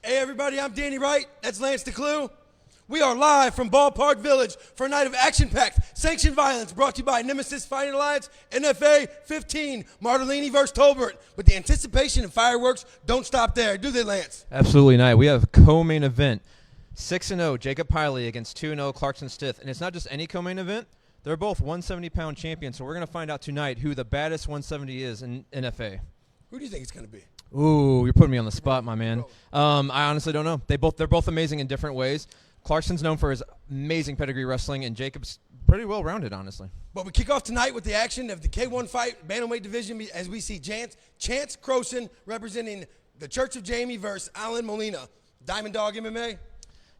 Hey everybody, I'm Danny Wright. That's Lance DeClue. We are live from Ballpark Village for a night of action-packed sanctioned violence brought to you by Nemesis Fighting Alliance, NFA 15, Martellini versus Tolbert. But the anticipation and fireworks don't stop there, do they, Lance? Absolutely not. We have a co-main event. 6-0, Jacob Piley against 2-0, Clarkson Stith. And it's not just any co-main event. They're both 170-pound champions, so we're going to find out tonight who the baddest 170 is in NFA. Who do you think it's going to be? Ooh, you're putting me on the spot, my man. I honestly don't know. They're both amazing in different ways. Clarkson's known for his amazing pedigree wrestling, and Jacob's pretty well-rounded, honestly. But we kick off tonight with the action of the K1 fight, bantamweight division, as we see Chance Croson representing the Church of Jamie versus Alan Molina. Diamond Dog MMA?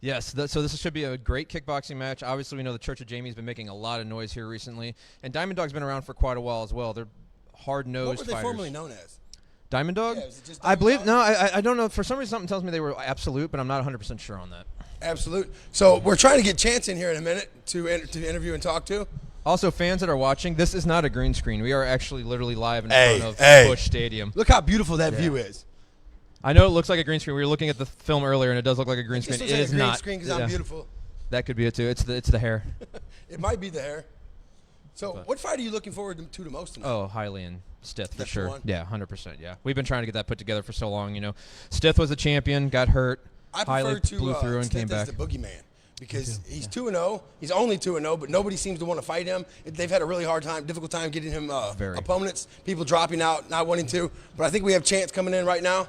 Yes, so this should be a great kickboxing match. Obviously, we know the Church of Jamie's been making a lot of noise here recently, and Diamond Dog's been around for quite a while as well. They're hard-nosed fighters. What were they formerly known as? Diamond Dog? Yeah, was it just I Diamond believe, Dog? no, I don't know. For some reason, something tells me they were Absolute, but I'm not 100% sure on that. Absolute. So we're trying to get Chance in here in a minute to interview and talk to. Also, fans that are watching, this is not a green screen. We are actually literally live in front of Busch Stadium. Look how beautiful that view is. I know it looks like a green screen. We were looking at the film earlier, and it does look like a green screen. It is a green not. screen because I'm beautiful. That could be it, too. It's the hair. It might be the hair. So what fight are you looking forward to the most tonight? Oh, Hiley and Stith for That's sure. the one? Yeah, 100%, yeah. We've been trying to get that put together for so long, you know. Stith was a champion, got hurt. I prefer Hiley blew through and came back. the boogeyman because he's 2-0. He's only 2-0, but nobody seems to want to fight him. They've had a really difficult time getting him opponents. People dropping out, not wanting to. But I think we have Chance coming in right now.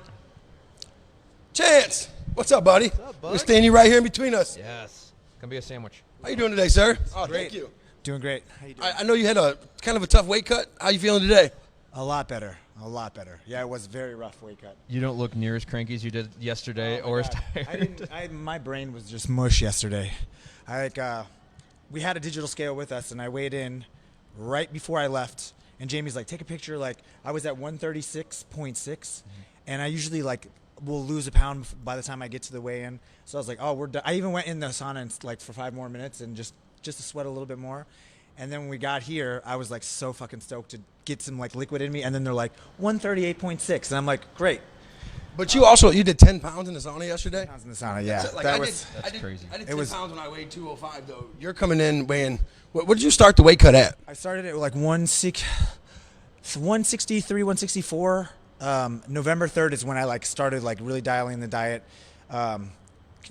Chance, what's up, buddy? What's up, bud? We're standing right here in between us. Yes. Gonna be a sandwich. How you doing today, sir? Oh, Thank you. Doing great. How you doing? I know you had a kind of a tough weight cut. How you feeling today? A lot better. A lot better. Yeah, it was a very rough weight cut. You don't look near as cranky as you did yesterday or as tired. My brain was just mush yesterday. We had a digital scale with us, and I weighed in right before I left. And Jamie's like, take a picture. Like, I was at 136.6, and I usually will lose a pound by the time I get to the weigh-in. So I was like, oh, we're done. I even went in the sauna and, for 5 more minutes and just to sweat a little bit more. And then when we got here, I was so fucking stoked to get some liquid in me. And then they're like 138.6, and I'm like, great. But you did 10 pounds in the sauna yesterday? Pounds in the sauna, yeah. So, That's crazy. I did 10 pounds when I weighed 205 though. You're coming in weighing. What did you start the weight cut at? I started at 163, 164. November 3rd is when I started really dialing the diet.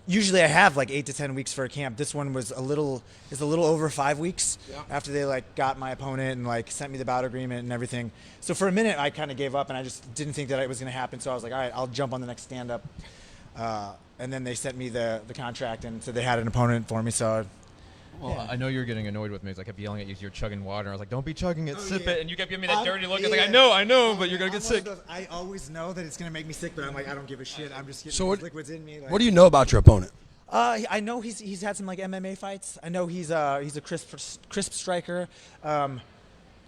Usually I have 8 to 10 weeks for a camp. This one was a little over 5 weeks after they got my opponent and sent me the bout agreement and everything. So for a minute I kind of gave up and I just didn't think that it was going to happen. So I was like, all right, I'll jump on the next stand up. And then they sent me the contract and said they had an opponent for me. So Well, I know you were getting annoyed with me. I kept yelling at you as you're chugging water. I was like, don't be chugging it, sip it. And you kept giving me that dirty look. I was like, I know, but you're going to get sick. I always know that it's going to make me sick, but I'm like, I don't give a shit. I'm just getting these liquids in me. What do you know about your opponent? I know he's had some MMA fights. I know he's a crisp striker.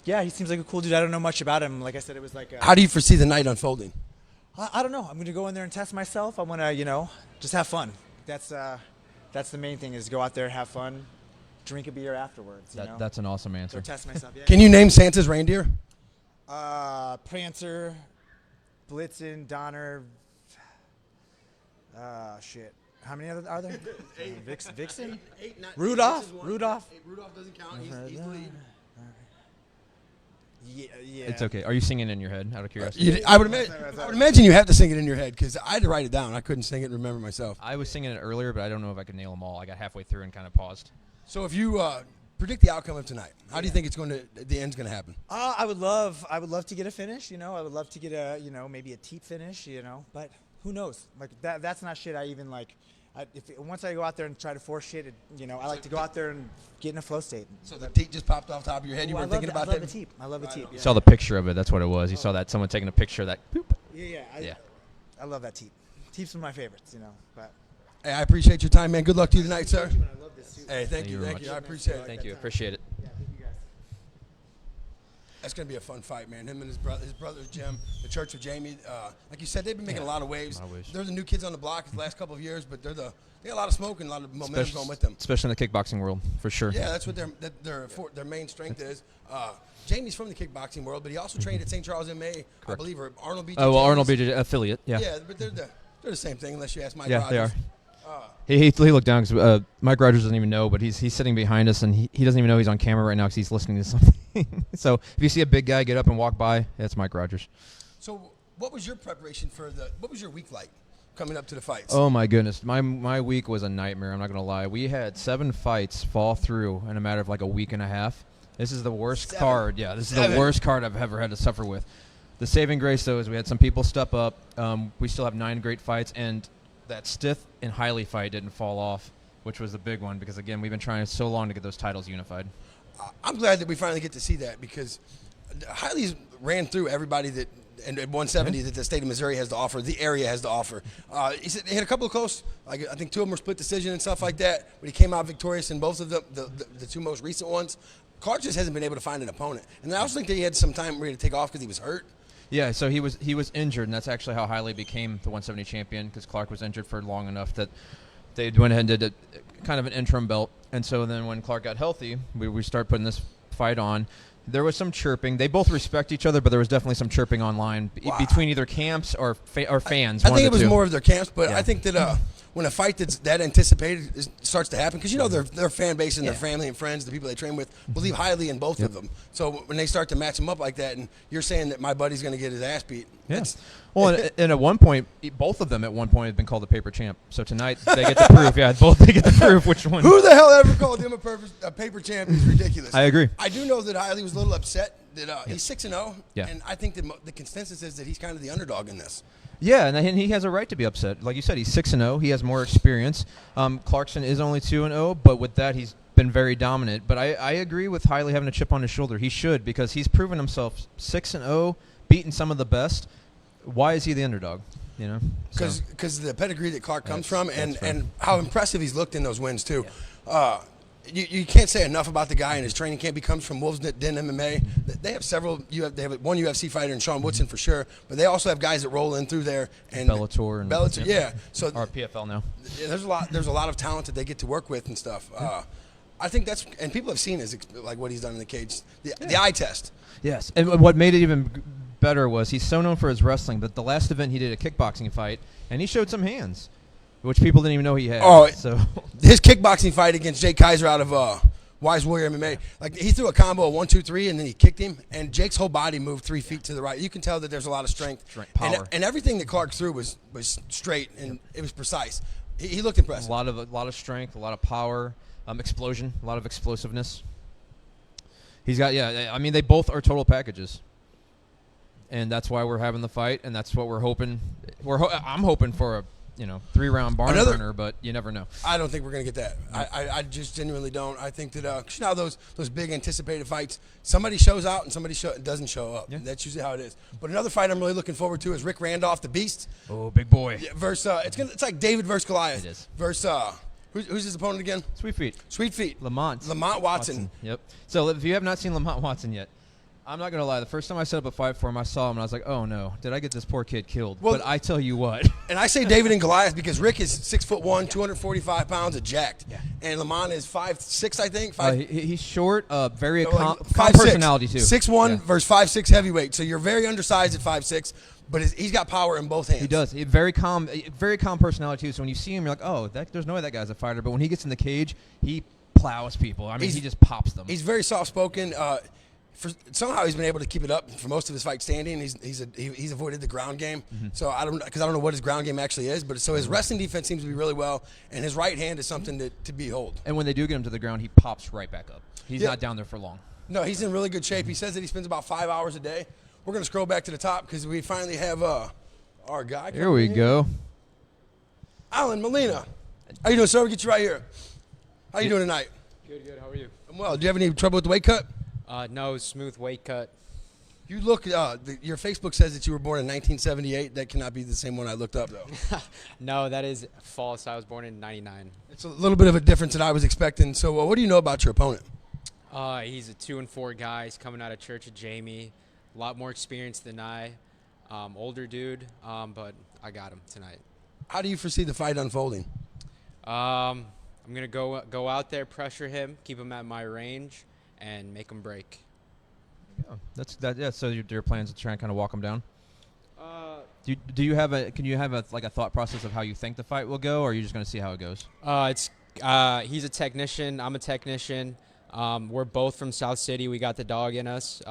Yeah, he seems like a cool dude. I don't know much about him. Like I said, it was How do you foresee the night unfolding? I don't know. I'm going to go in there and test myself. I want to, just have fun. That's the main thing, is go out there, have fun, drink a beer afterwards. That's an awesome answer. Go test myself. Yeah. Can you name Santa's reindeer? Prancer, Blitzen, Donner. Shit. How many other are there? Vixen? Rudolph? Rudolph doesn't count. He's the lead. Yeah. It's okay. Are you singing in your head, out of curiosity? I would imagine you have to sing it in your head, because I had to write it down. I couldn't sing it and remember myself. I was singing it earlier, but I don't know if I could nail them all. I got halfway through and kind of paused. So if you predict the outcome of tonight, how do you think the end's going to happen? I would love to get a finish. I would love to get maybe a teep finish. But who knows? That's not shit I even like. Once I go out there and try to force shit, I like to go out there and get in a flow state. So the teep just popped off the top of your head. You weren't thinking about that? I love the teep. I love the teep. You saw the picture of it. That's what it was. You saw that someone taking a picture of that. Boop. Yeah. I love that teep. Teep's one of my favorites. But hey, I appreciate your time, man. Good luck to you tonight, sir. I love this suit. Hey, thank you. I appreciate it. Thank you. Appreciate it. Yeah, thank you guys. That's going to be a fun fight, man. Him and his brother Jim, the Church of Jamie. Like you said, they've been making a lot of waves. They're the new kids on the block the last couple of years, but they got a lot of smoke and a lot of momentum going with them. Especially in the kickboxing world, for sure. Yeah, that's what their main strength is. Jamie's from the kickboxing world, but he also trained at St. Charles MMA, I believe, or Arnold BJJ. Oh, well, Arnold BJJ affiliate, yeah. Yeah, but They're the same thing unless you ask Mike Yeah, Rogers. they are. He looked down because Mike Rogers doesn't even know, but he's sitting behind us, and he doesn't even know he's on camera right now because he's listening to something. So if you see a big guy get up and walk by, that's Mike Rogers. So what was your preparation for what was your week like coming up to the fights? Oh, my goodness. My week was a nightmare. I'm not going to lie. We had 7 fights fall through in a matter of like a week and a half. This is the worst card. Yeah, this is the worst card I've ever had to suffer with. The saving grace, though, is we had some people step up. We still have 9 great fights, and that Stith and Hiley fight didn't fall off, which was the big one because, again, we've been trying so long to get those titles unified. I'm glad that we finally get to see that because Hiley's ran through everybody that at 170 that the state of Missouri has to offer, the area has to offer. He had a couple of close, I think 2 of them were split decision and stuff like that, but he came out victorious in both of the 2 most recent ones. Clark just hasn't been able to find an opponent. And I also think that he had some time ready to take off because he was hurt. Yeah, so he was injured, and that's actually how Hiley became the 170 champion because Clark was injured for long enough that they went ahead and did kind of an interim belt. And so then when Clark got healthy, we started putting this fight on. There was some chirping. They both respect each other, but there was definitely some chirping online between either camps or fans. I think it was more of their camps, but Yeah. I think that when a fight that's that anticipated starts to happen, because their fan base and their family and friends, the people they train with, believe highly in both of them. So when they start to match them up like that, and you're saying that my buddy's going to get his ass beat, well, and at one point, both of them at one point had been called the paper champ. So tonight they get to prove, they get to prove which one. Who the hell ever called him a paper champ is ridiculous. I agree. I do know that Hiley was a little upset that he's 6-0, Yeah. and I think that the consensus is that he's kind of the underdog in this. Yeah, and he has a right to be upset. Like you said, he's 6-0. He has more experience. Clarkson is only 2-0, but with that, he's been very dominant. But I agree with Hiley having a chip on his shoulder. He should because he's proven himself 6-0, beaten some of the best. Why is he the underdog? Because the pedigree that Clark comes from and how impressive he's looked in those wins too. Yeah. You can't say enough about the guy and his training camp. He comes from Wolves Den MMA. They have several. They have one UFC fighter in Sean Woodson for sure, but they also have guys that roll in through there and Bellator, yeah. So or PFL now. There's a lot of talent that they get to work with and stuff. I think and people have seen like what he's done in the cage, the eye test. Yes, and what made it even better was he's so known for his wrestling, but the last event he did a kickboxing fight, and he showed some hands, which people didn't even know he had. So his kickboxing fight against Jake Kaiser out of Wise Warrior MMA, like he threw a combo of 1, 2, 3, and then he kicked him, and Jake's whole body moved 3 feet to the right. You can tell that there's a lot of strength, power, and everything that Clark threw was straight and it was precise. He looked impressive. A lot of strength, a lot of power, explosion, a lot of explosiveness. He's got I mean they both are total packages. And that's why we're having the fight, and that's what we're hoping. I'm hoping for a 3-round barn burner, but you never know. I don't think we're gonna get that. I just genuinely don't. I think that now those big anticipated fights, somebody shows out and somebody doesn't show up. Yeah. That's usually how it is. But another fight I'm really looking forward to is Rick Randolph, the Beast. Oh, big boy. Yeah, versus it's like David versus Goliath. It is. Versus who's his opponent again? Sweet Feet. Lamont Watson. Yep. So if you have not seen Lamont Watson yet, I'm not going to lie. The first time I set up a fight for him, I saw him, and I was like, oh, no. Did I get this poor kid killed? Well, but I tell you what. And I say David and Goliath because Rick is 6'1", 245 pounds of jacked. Yeah. And Lamont is 5'6", I think. He's short, very calm personality, too. 6'1" versus 5'6" heavyweight. So you're very undersized at 5'6", but he's got power in both hands. He does. Very calm personality, too. So when you see him, you're like, oh, there's no way that guy's a fighter. But when he gets in the cage, he plows people. I mean, he just pops them. He's very soft-spoken. Somehow he's been able to keep it up for most of his fight standing. He's avoided the ground game. Mm-hmm. So I don't know what his ground game actually is, but so his wrestling defense seems to be really well, and his right hand is something to behold. And when they do get him to the ground, he pops right back up. He's not down there for long. No, he's in really good shape. He says that he spends about 5 hours a day. We're going to scroll back to the top because we finally have our guy. Here we go. Alan Molina. How you doing, sir? We'll get you right here. How you doing tonight? Good. How are you? I'm well. Do you have any trouble with the weight cut? No, smooth weight cut. You look. Your Facebook says that you were born in 1978. That cannot be the same one I looked up, though. No, that is false. I was born in '99. It's a little bit of a difference than I was expecting. So, what do you know about your opponent? He's a 2-4 guy. He's coming out of Church of Jamie. A lot more experience than I. Older dude, but I got him tonight. How do you foresee the fight unfolding? I'm gonna go out there, pressure him, keep him at my range, and make him break. Yeah, that's that. Yeah. So your plans to try and kind of walk him down. Do you have a? Can you have a thought process of how you think the fight will go, or are you just going to see how it goes? He's a technician. I'm a technician. We're both from South City. We got the dog in us.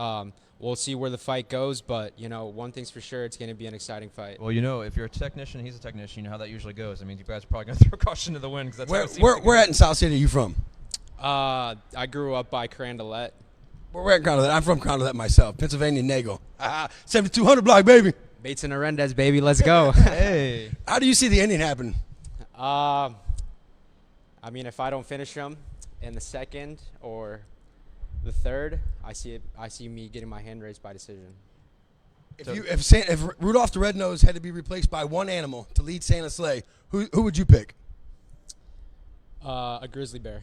We'll see where the fight goes, but one thing's for sure, it's going to be an exciting fight. Well, if you're a technician, he's a technician. You know how that usually goes. I mean, you guys are probably going to throw caution to the wind because that's how it seems to go. Where at in South City are you from? I grew up by Carondelet. We're at Carondelet. I'm from Carondelet myself, Pennsylvania Nagel. 7200 block, baby. Bates and Arendez, baby. Let's go. Hey. How do you see the ending happen? I mean, if I don't finish him in the second or the third, I see me getting my hand raised by decision. If Rudolph the Red-Nosed had to be replaced by one animal to lead Santa's sleigh, who would you pick? A grizzly bear.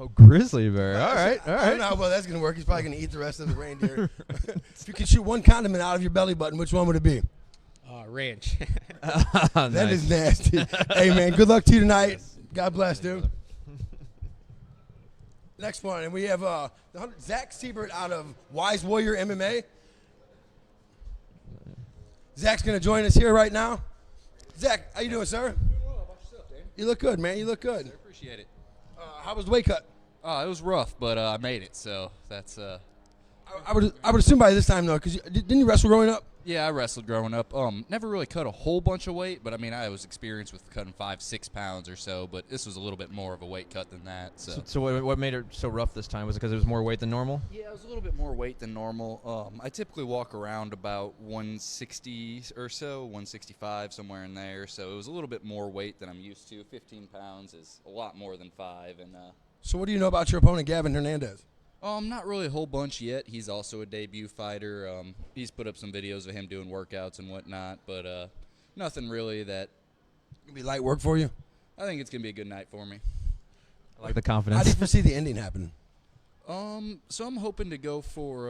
Oh, grizzly bear. All right. I don't know how well that's going to work. He's probably going to eat the rest of the reindeer. If you could shoot one condiment out of your belly button, which one would it be? Ranch. That is nasty. Hey, man, good luck to you tonight. God bless, dude. Next one, and we have Zach Siebert out of Wise Warrior MMA. Zach's going to join us here right now. Zach, how you doing, sir? Doing well. How about yourself, Dan? You look good, man. You look good. I appreciate it. How was the weight cut? It was rough, but I made it, so that's I would assume by this time, though, because didn't you wrestle growing up? yeah, I wrestled growing up. Never really cut a whole bunch of weight, but I mean, I was experienced with cutting 5-6 pounds or so, but this was a little bit more of a weight cut than that. So what made it so rough this time? Was it because it was more weight than normal? Yeah, it was a little bit more weight than normal. I typically walk around about 160 or so, 165, somewhere in there. So it was a little bit more weight than I'm used to. 15 pounds is a lot more than 5. And So what do you know about your opponent, Gavin Hernandez? not really a whole bunch yet. He's also a debut fighter. He's put up some videos of him doing workouts and whatnot, but nothing really that. It'll be light work for you. I think it's gonna be a good night for me. I like the How do confidence. you foresee the ending happening? So I'm hoping to go for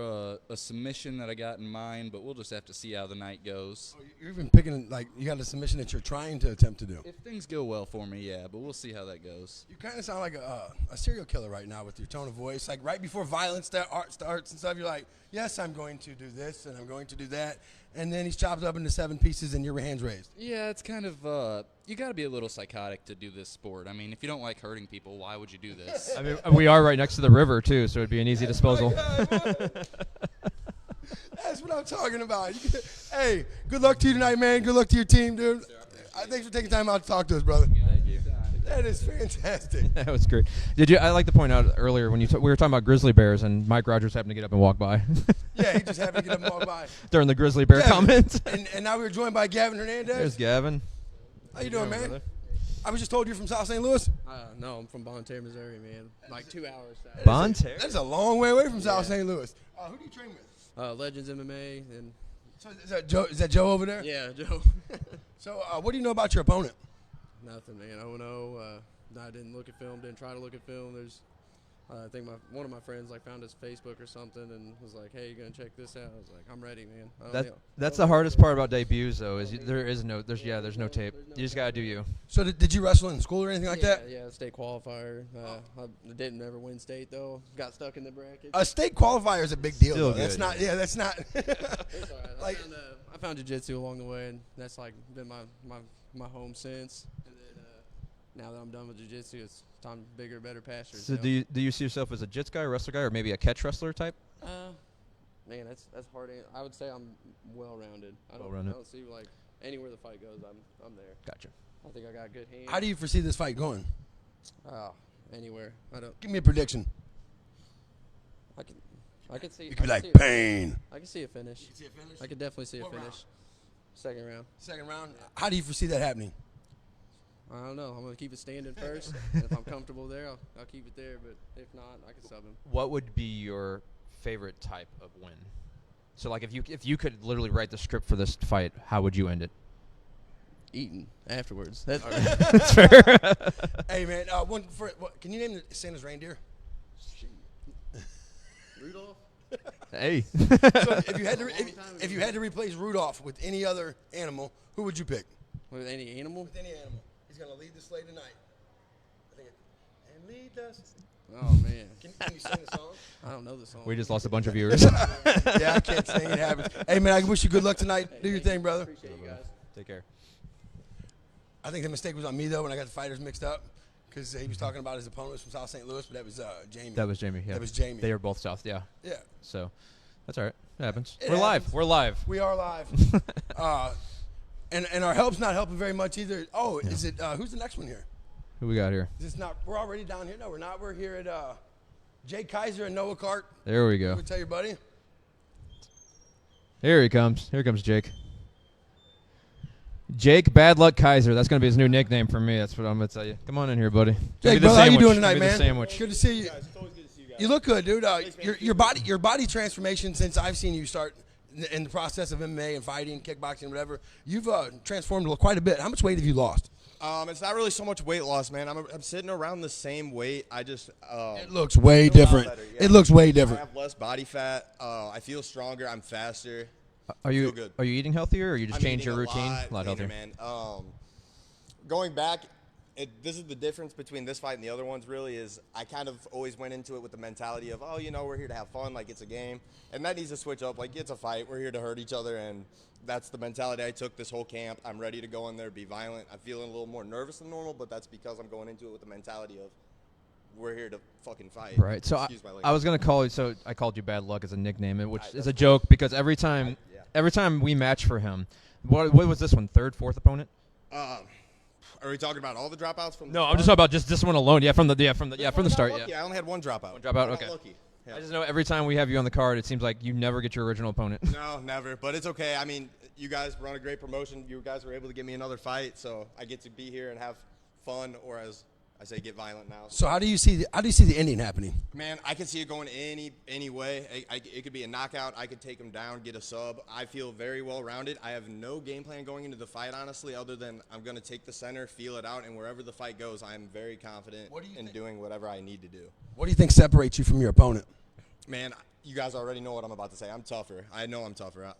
a submission that I got in mind, but we'll just have to see how the night goes. You're even picking, you got a submission that you're trying to attempt to do. If things go well for me, yeah, but we'll see how that goes. You kind of sound like a serial killer right now with your tone of voice. Like right before violence starts and stuff, you're like, yes, I'm going to do this and I'm going to do that. And then he's chopped up into 7 pieces and your hands raised. Yeah, it's kind of, you got to be a little psychotic to do this sport. I mean, if you don't like hurting people, why would you do this? I mean, we are right next to the river too, so it'd be an easy disposal. That's what I'm talking about. Hey, good luck to you tonight, man. Good luck to your team, dude. Thanks for taking time out to talk to us, brother. Thank you. That is fantastic. That was great. I like to point out earlier when we were talking about grizzly bears and Mike Rogers happened to get up and walk by Yeah, he just happened to get up and walk by. during the grizzly bear Gavin. comments. And now we're joined by Gavin Hernandez. There's Gavin. How you doing, man? brother? I was just told you're from South St. Louis. No, I'm from Bonne Terre, Missouri, man. Like 2 hours south. Bonne Terre. That's a long way away from South St. Louis. Who do you train with? Legends MMA, and So is that Joe? Is that Joe over there? yeah, Joe. So what do you know about your opponent? Nothing, man. Oh no. I didn't look at film. Didn't try to look at film. There's, I think one of my friends found his Facebook or something and was like, "Hey, you gonna check this out?" I was like, "I'm ready, man." That's the hardest part about debuts, though, is there's no tape. You just gotta do you. So did you wrestle in school or anything like that? Yeah, state qualifier. I didn't ever win state though. Got stuck in the bracket. A state qualifier is a big deal. Still Though. That's good, not. Yeah, that's not. It's all right. like- I found jiu-jitsu along the way, and that's been my home since. And then now that I'm done with jiu-jitsu, it's time bigger, better pastures. So do you see yourself as a jits guy, wrestler guy, or maybe a catch wrestler type? Man, that's hard. I would say I'm well-rounded. I Well-rounded. don't see anywhere the fight goes, I'm there. Gotcha. I think I got good hands. How do you foresee this fight going? Anywhere. I don't. Give me a prediction. I can see. You could be I can like see pain. I can see a finish. See a finish? I could definitely see a What finish. round? Second round. Second round. How do you foresee that happening? I don't know. I'm gonna keep it standing first. And if I'm comfortable there, I'll keep it there. But if not, I can sub him. What would be your favorite type of win? So, like, if you could literally write the script for this fight, how would you end it? Eating afterwards. That's That's fair. Hey man, can you name Santa's reindeer? Rudolph. Hey. So if you had to replace Rudolph with any other animal, who would you pick? With any animal. With any animal. He's gonna lead the sleigh tonight. And lead us. Oh man, Can you sing the song? I don't know the song. We just lost a bunch of viewers. Yeah, I can't sing. It happens. Hey, man, I wish you good luck tonight. Do your thing, brother. Appreciate you guys. Take care. I think the mistake was on me, though, when I got the fighters mixed up. Because he was talking about his opponents from South St. Louis, but that was Jamie. That was Jamie. Yeah. That was Jamie. They were both south. Yeah. Yeah. So that's all right. It happens. It We're live. happens. We're live. We are live. And our help's not helping very much either. Oh, is it? Who's the next one here? Who we got here? Is this not? We're already down here. No, we're not. We're here at Jay Kaiser and Noah Clark. There we You go. would tell your buddy. Here he comes. Here comes Jake. Jake Bad Luck Kaiser. That's going to be his new nickname for me. That's what I'm going to tell you. Come on in here, buddy. Give me Jake, the brother, how you sandwich. doing Give tonight, me man? the sandwich. Good to see you. You look good, dude. Your body transformation since I've seen you start in the process of MMA and fighting, kickboxing, whatever. You've transformed quite a bit. How much weight have you lost? It's not really so much weight loss, man. I'm sitting around the same weight. I just It looks way feel a lot different. better, yeah. It looks way I different. have less body fat. I feel stronger. I'm faster. Are you feel good. Are you eating healthier, or you just I'm changed eating your routine? A lot healthier. cleaner, man. Going back, this is the difference between this fight and the other ones. Really, is I kind of always went into it with the mentality of, we're here to have fun, like it's a game, and that needs to switch up. Like it's a fight. We're here to hurt each other, and that's the mentality I took this whole camp. I'm ready to go in there, be violent. I'm feeling a little more nervous than normal, but that's because I'm going into it with the mentality of we're here to fucking fight. Right. So Excuse my language. I was gonna call you. So I called you Bad Luck as a nickname, which is a joke because every time we match for him, what was this one? Third, fourth opponent? Are we talking about all the dropouts from? No, I'm just talking about just this one alone. Yeah, from the start. Lucky. Yeah. I only had one dropout. One dropout, I got okay. lucky. Yeah. I just know every time we have you on the card, it seems like you never get your original opponent. No, never. But it's okay. I mean, you guys run a great promotion. You guys were able to give me another fight, so I get to be here and have fun, or as I say, get violent now. So how do you see the ending happening? Man, I can see it going any way. It could be a knockout. I could take him down, get a sub. I feel very well rounded. I have no game plan going into the fight, honestly, other than I'm going to take the center, feel it out, and wherever the fight goes, I am very confident in doing whatever I need to do. What do you think separates you from your opponent? Man, you guys already know what I'm about to say. I'm tougher. I know I'm tougher.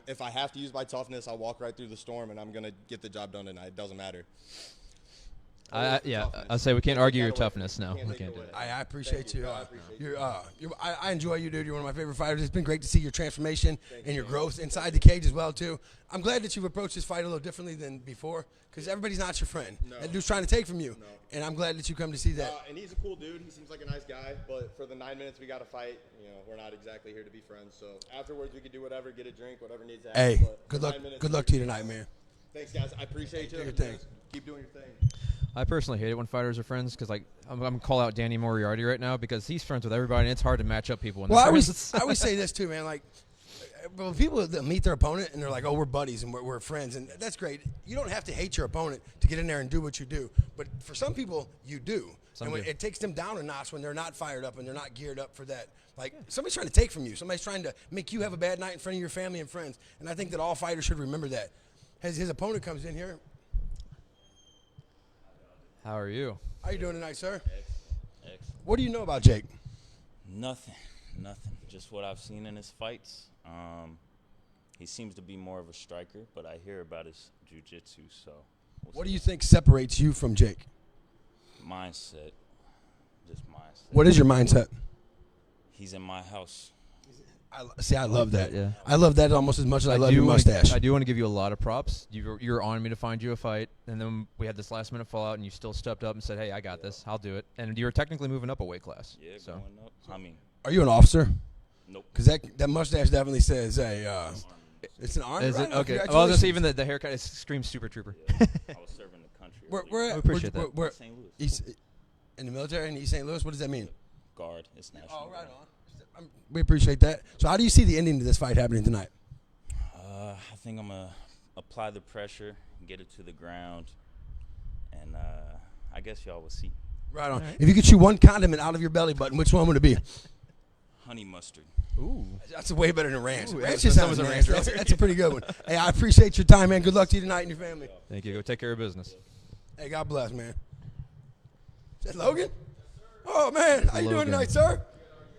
If I have to use my toughness, I'll walk right through the storm, and I'm going to get the job done tonight. It doesn't matter. I'll say we can't argue your toughness. No, we can't do that. I appreciate you. I enjoy you, dude. You're one of my favorite fighters. It's been great to see your transformation and your growth inside the cage as well, too. I'm glad that you've approached this fight a little differently than before because everybody's not your friend. No. That dude's trying to take from you, No. and I'm glad that you come to see that. And he's a cool dude. He seems like a nice guy. But for the 9 minutes we got to fight, we're not exactly here to be friends. So afterwards we can do whatever, get a drink, whatever needs to happen. Hey, But good for luck. 9 minutes, Good luck to you tonight, man. Thanks, guys. I appreciate you. Do your thing. Keep doing your thing. I personally hate it when fighters are friends because, like, I'm going to call out Danny Moriarty right now because he's friends with everybody, and it's hard to match up people. When Well, they're I friends. always say this too, man. Like, when people that meet their opponent and they're like, "Oh, we're buddies and we're friends," and that's great. You don't have to hate your opponent to get in there and do what you do. But for some people, you do. Some and do. it takes them down a notch when they're not fired up and they're not geared up for that. Like somebody's trying to take from you. Somebody's trying to make you have a bad night in front of your family and friends. And I think that all fighters should remember that. As his opponent comes in here, How are you? how you doing tonight, sir? Excellent. What do you know about Jake? Nothing. Just what I've seen in his fights. He seems to be more of a striker, but I hear about his jiu-jitsu, so we'll What see. do you think separates you from Jake? Mindset. Just mindset. What is your mindset? He's in my house. I love that. Yeah. I love that almost as much as I love do your wanna- mustache. I do want to give you a lot of props. You were on me to find you a fight, and then we had this last minute fallout, and you still stepped up and said, "Hey, I got this. I'll do it." And you were technically moving up a weight class. Yeah, So going up. I mean, Are you an officer? nope. Because that mustache definitely says, "Hey, it's an army." is right? it okay? Well, I was gonna Congratulations. say even the haircut is screams super trooper. I was serving the country. We're earlier. at, I appreciate that. We're St. Louis. East, in the military in East St. Louis. What does that mean? Guard. It's national. Oh, right Guard. on. We appreciate that. So, how do you see the ending to this fight happening tonight? I think I'm gonna apply the pressure, get it to the ground, and I guess y'all will see. Right on. If you could chew one condiment out of your belly button, which one would it be? Honey mustard. Ooh. That's way better than ranch. Ooh, Ranch yeah, just that sounds was a nasty. ranch. That's a pretty good one. Hey, I appreciate your time, man. Good luck to you tonight and your family. Thank you. Go take care of business. Hey, God bless, man. Is that Logan? Oh, man. How you doing Logan. tonight, sir?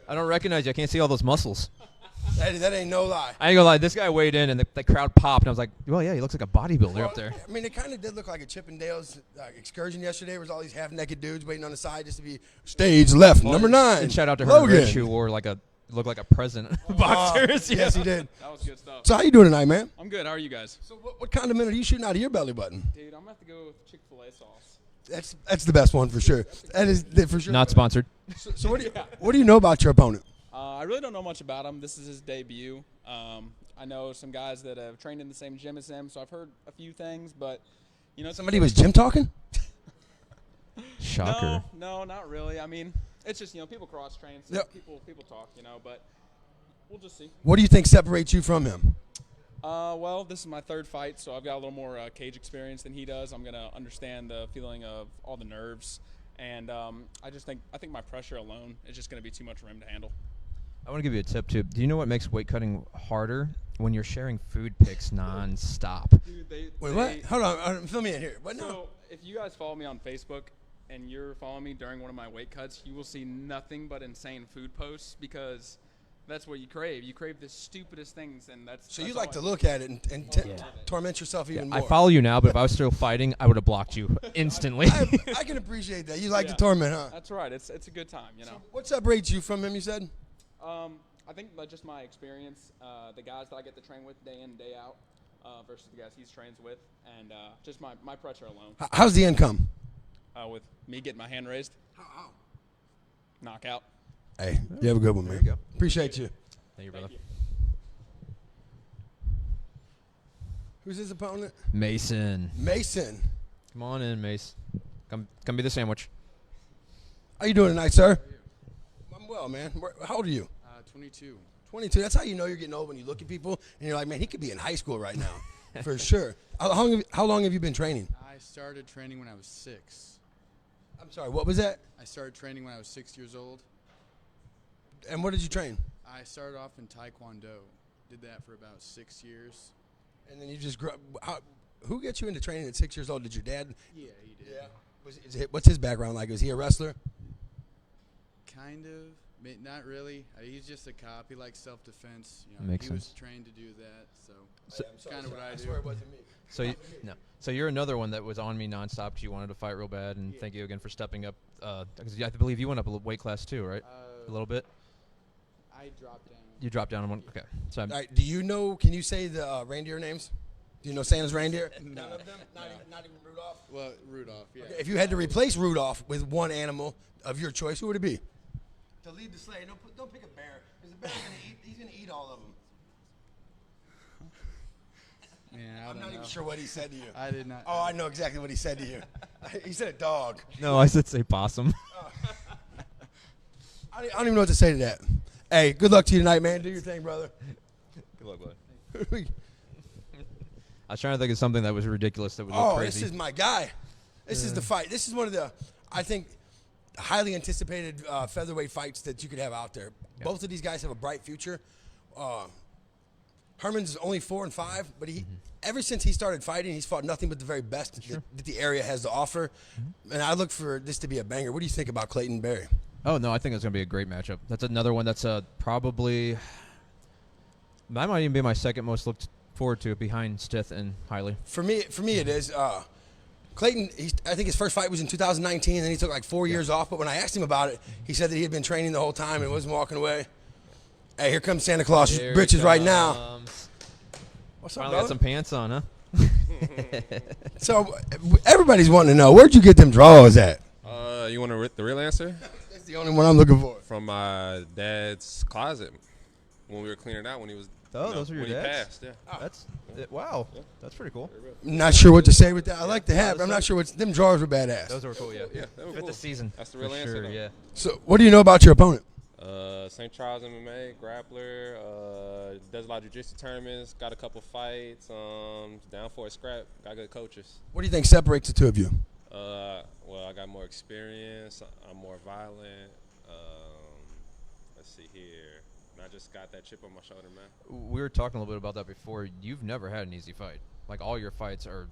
I don't recognize you. I can't see all those muscles. That ain't no lie. I ain't gonna lie. This guy weighed in, and the crowd popped, and I was like, well, yeah, he looks like a bodybuilder up there. I mean, it kind of did look like a Chippendales excursion yesterday. There was all these half-naked dudes waiting on the side just to be stage left, number 9. And shout out to Logan. Rich, who wore looked like a president of boxers. Yes, he did. That was good stuff. So how you doing tonight, man? I'm good. How are you guys? So what condiment are you shooting out of your belly button? Dude, I'm going to have to go with Chick-fil-A sauce. That's the best one for sure. That is for sure. Not sponsored. So what do you know about your opponent? I really don't know much about him. This is his debut. I know some guys that have trained in the same gym as him, so I've heard a few things, but, you know. Somebody was gym talking? Shocker. No, not really. I mean, it's just, you know, people cross-train, so Yep. people talk, you know, but we'll just see. What do you think separates you from him? Well, this is my 3rd fight, so I've got a little more cage experience than he does. I'm going to understand the feeling of all the nerves, and I think my pressure alone is just going to be too much for him to handle. I want to give you a tip, too. Do you know what makes weight cutting harder? When you're sharing food pics nonstop. Dude, Wait, what? Hold on. Fill me in here. What? No. So, if you guys follow me on Facebook and you're following me during one of my weight cuts, you will see nothing but insane food posts because that's what you crave. You crave the stupidest things, and that's. So that's you all like to I- look at it and torment yourself even more. I follow you now, but if I was still fighting, I would have blocked you instantly. I can appreciate that. You like to torment, huh? That's right. It's a good time, you know. So what separates you from him, you said? I think just my experience, the guys that I get to train with day in, day out, versus the guys he's trains with, and just my pressure alone. How's the income? With me getting my hand raised. How? Knockout. Hey, you have a good one, man. you go. Appreciate you. Thank you, brother. Who's his opponent? Mason. Mason. Come on in, Mace. Come be the sandwich. How you doing tonight, sir? I'm well, man. How old are you? 22. 22. That's how you know you're getting old when you look at people and you're like, man, he could be in high school right now, for sure. How long have you been training? I started training when I was 6. I'm sorry, what was that? I started training when I was 6 years old. And what did you train? I started off in Taekwondo. Did that for about 6 years. And then you just grew up. Who gets you into training at 6 years old? Did your dad? Yeah, he did. What's his background like? Was he a wrestler? Kind of. Not really. He's just a cop. He likes self-defense. You know, Makes he was sense. trained to do that, so So- kind of what I do. swear it wasn't me. So you're another one that was on me nonstop because you wanted to fight real bad, and thank you again for stepping up. Because I believe you went up a weight class too, right? A little bit. I dropped down. You dropped down on one. Okay. So All right, do you know? Can you say the reindeer names? Do you know Santa's reindeer? None of them. Not even Rudolph. Well, Rudolph, yeah. Okay, if you had to replace Rudolph with one animal of your choice, who would it be? To lead the sleigh. Don't pick a bear, because the bear's he's gonna eat all of them. Man, I I'm don't not know. even sure what he said to you. I did not. Oh, I know exactly what he said to you. He said a dog. no, I said say possum. I don't even know what to say to that. Hey, good luck to you tonight, man. Do your thing, brother. Good luck, bud. I was trying to think of something that was ridiculous that would look Oh, crazy. this is my guy. This is the fight. This is one of the, I think, highly anticipated featherweight fights that you could have out there. Yeah. Both of these guys have a bright future. Herman's only 4-5, but ever since he started fighting, he's fought nothing but the very best that the area has to offer. And I look for this to be a banger. What do you think about Clayton Berry? Oh, no, I think it's going to be a great matchup. That's another one that's probably – that might even be my second most looked forward to behind Stith and Hiley. For me, it is. Clayton, I think his first fight was in 2019, and then he took like 4 years off. But when I asked him about it, he said that he had been training the whole time and wasn't walking away. Hey, here comes Santa Claus Here britches he right now. comes. What's up, Finally brother? got some pants on, huh? So everybody's wanting to know, where'd you get them drawers at? You want the real answer? That's the only one I'm looking for. From my dad's closet when we were cleaning out when he was. Oh, those are your when dad's? He passed, yeah. That's wow. That's pretty cool. Not sure what to say with that. I like the hat, but I'm not sure what them drawers were badass. Those were cool, yeah. Yeah, they were Fit cool. the season. That's the real for answer, sure, though. yeah. So what do you know about your opponent? St. Charles MMA, grappler, does a lot of jiu-jitsu tournaments, got a couple fights, down for a scrap, got good coaches. What do you think separates the two of you? Well, I got more experience, I'm more violent. Let's see here. And I just got that chip on my shoulder, man. We were talking a little bit about that before. You've never had an easy fight. Like, all your fights are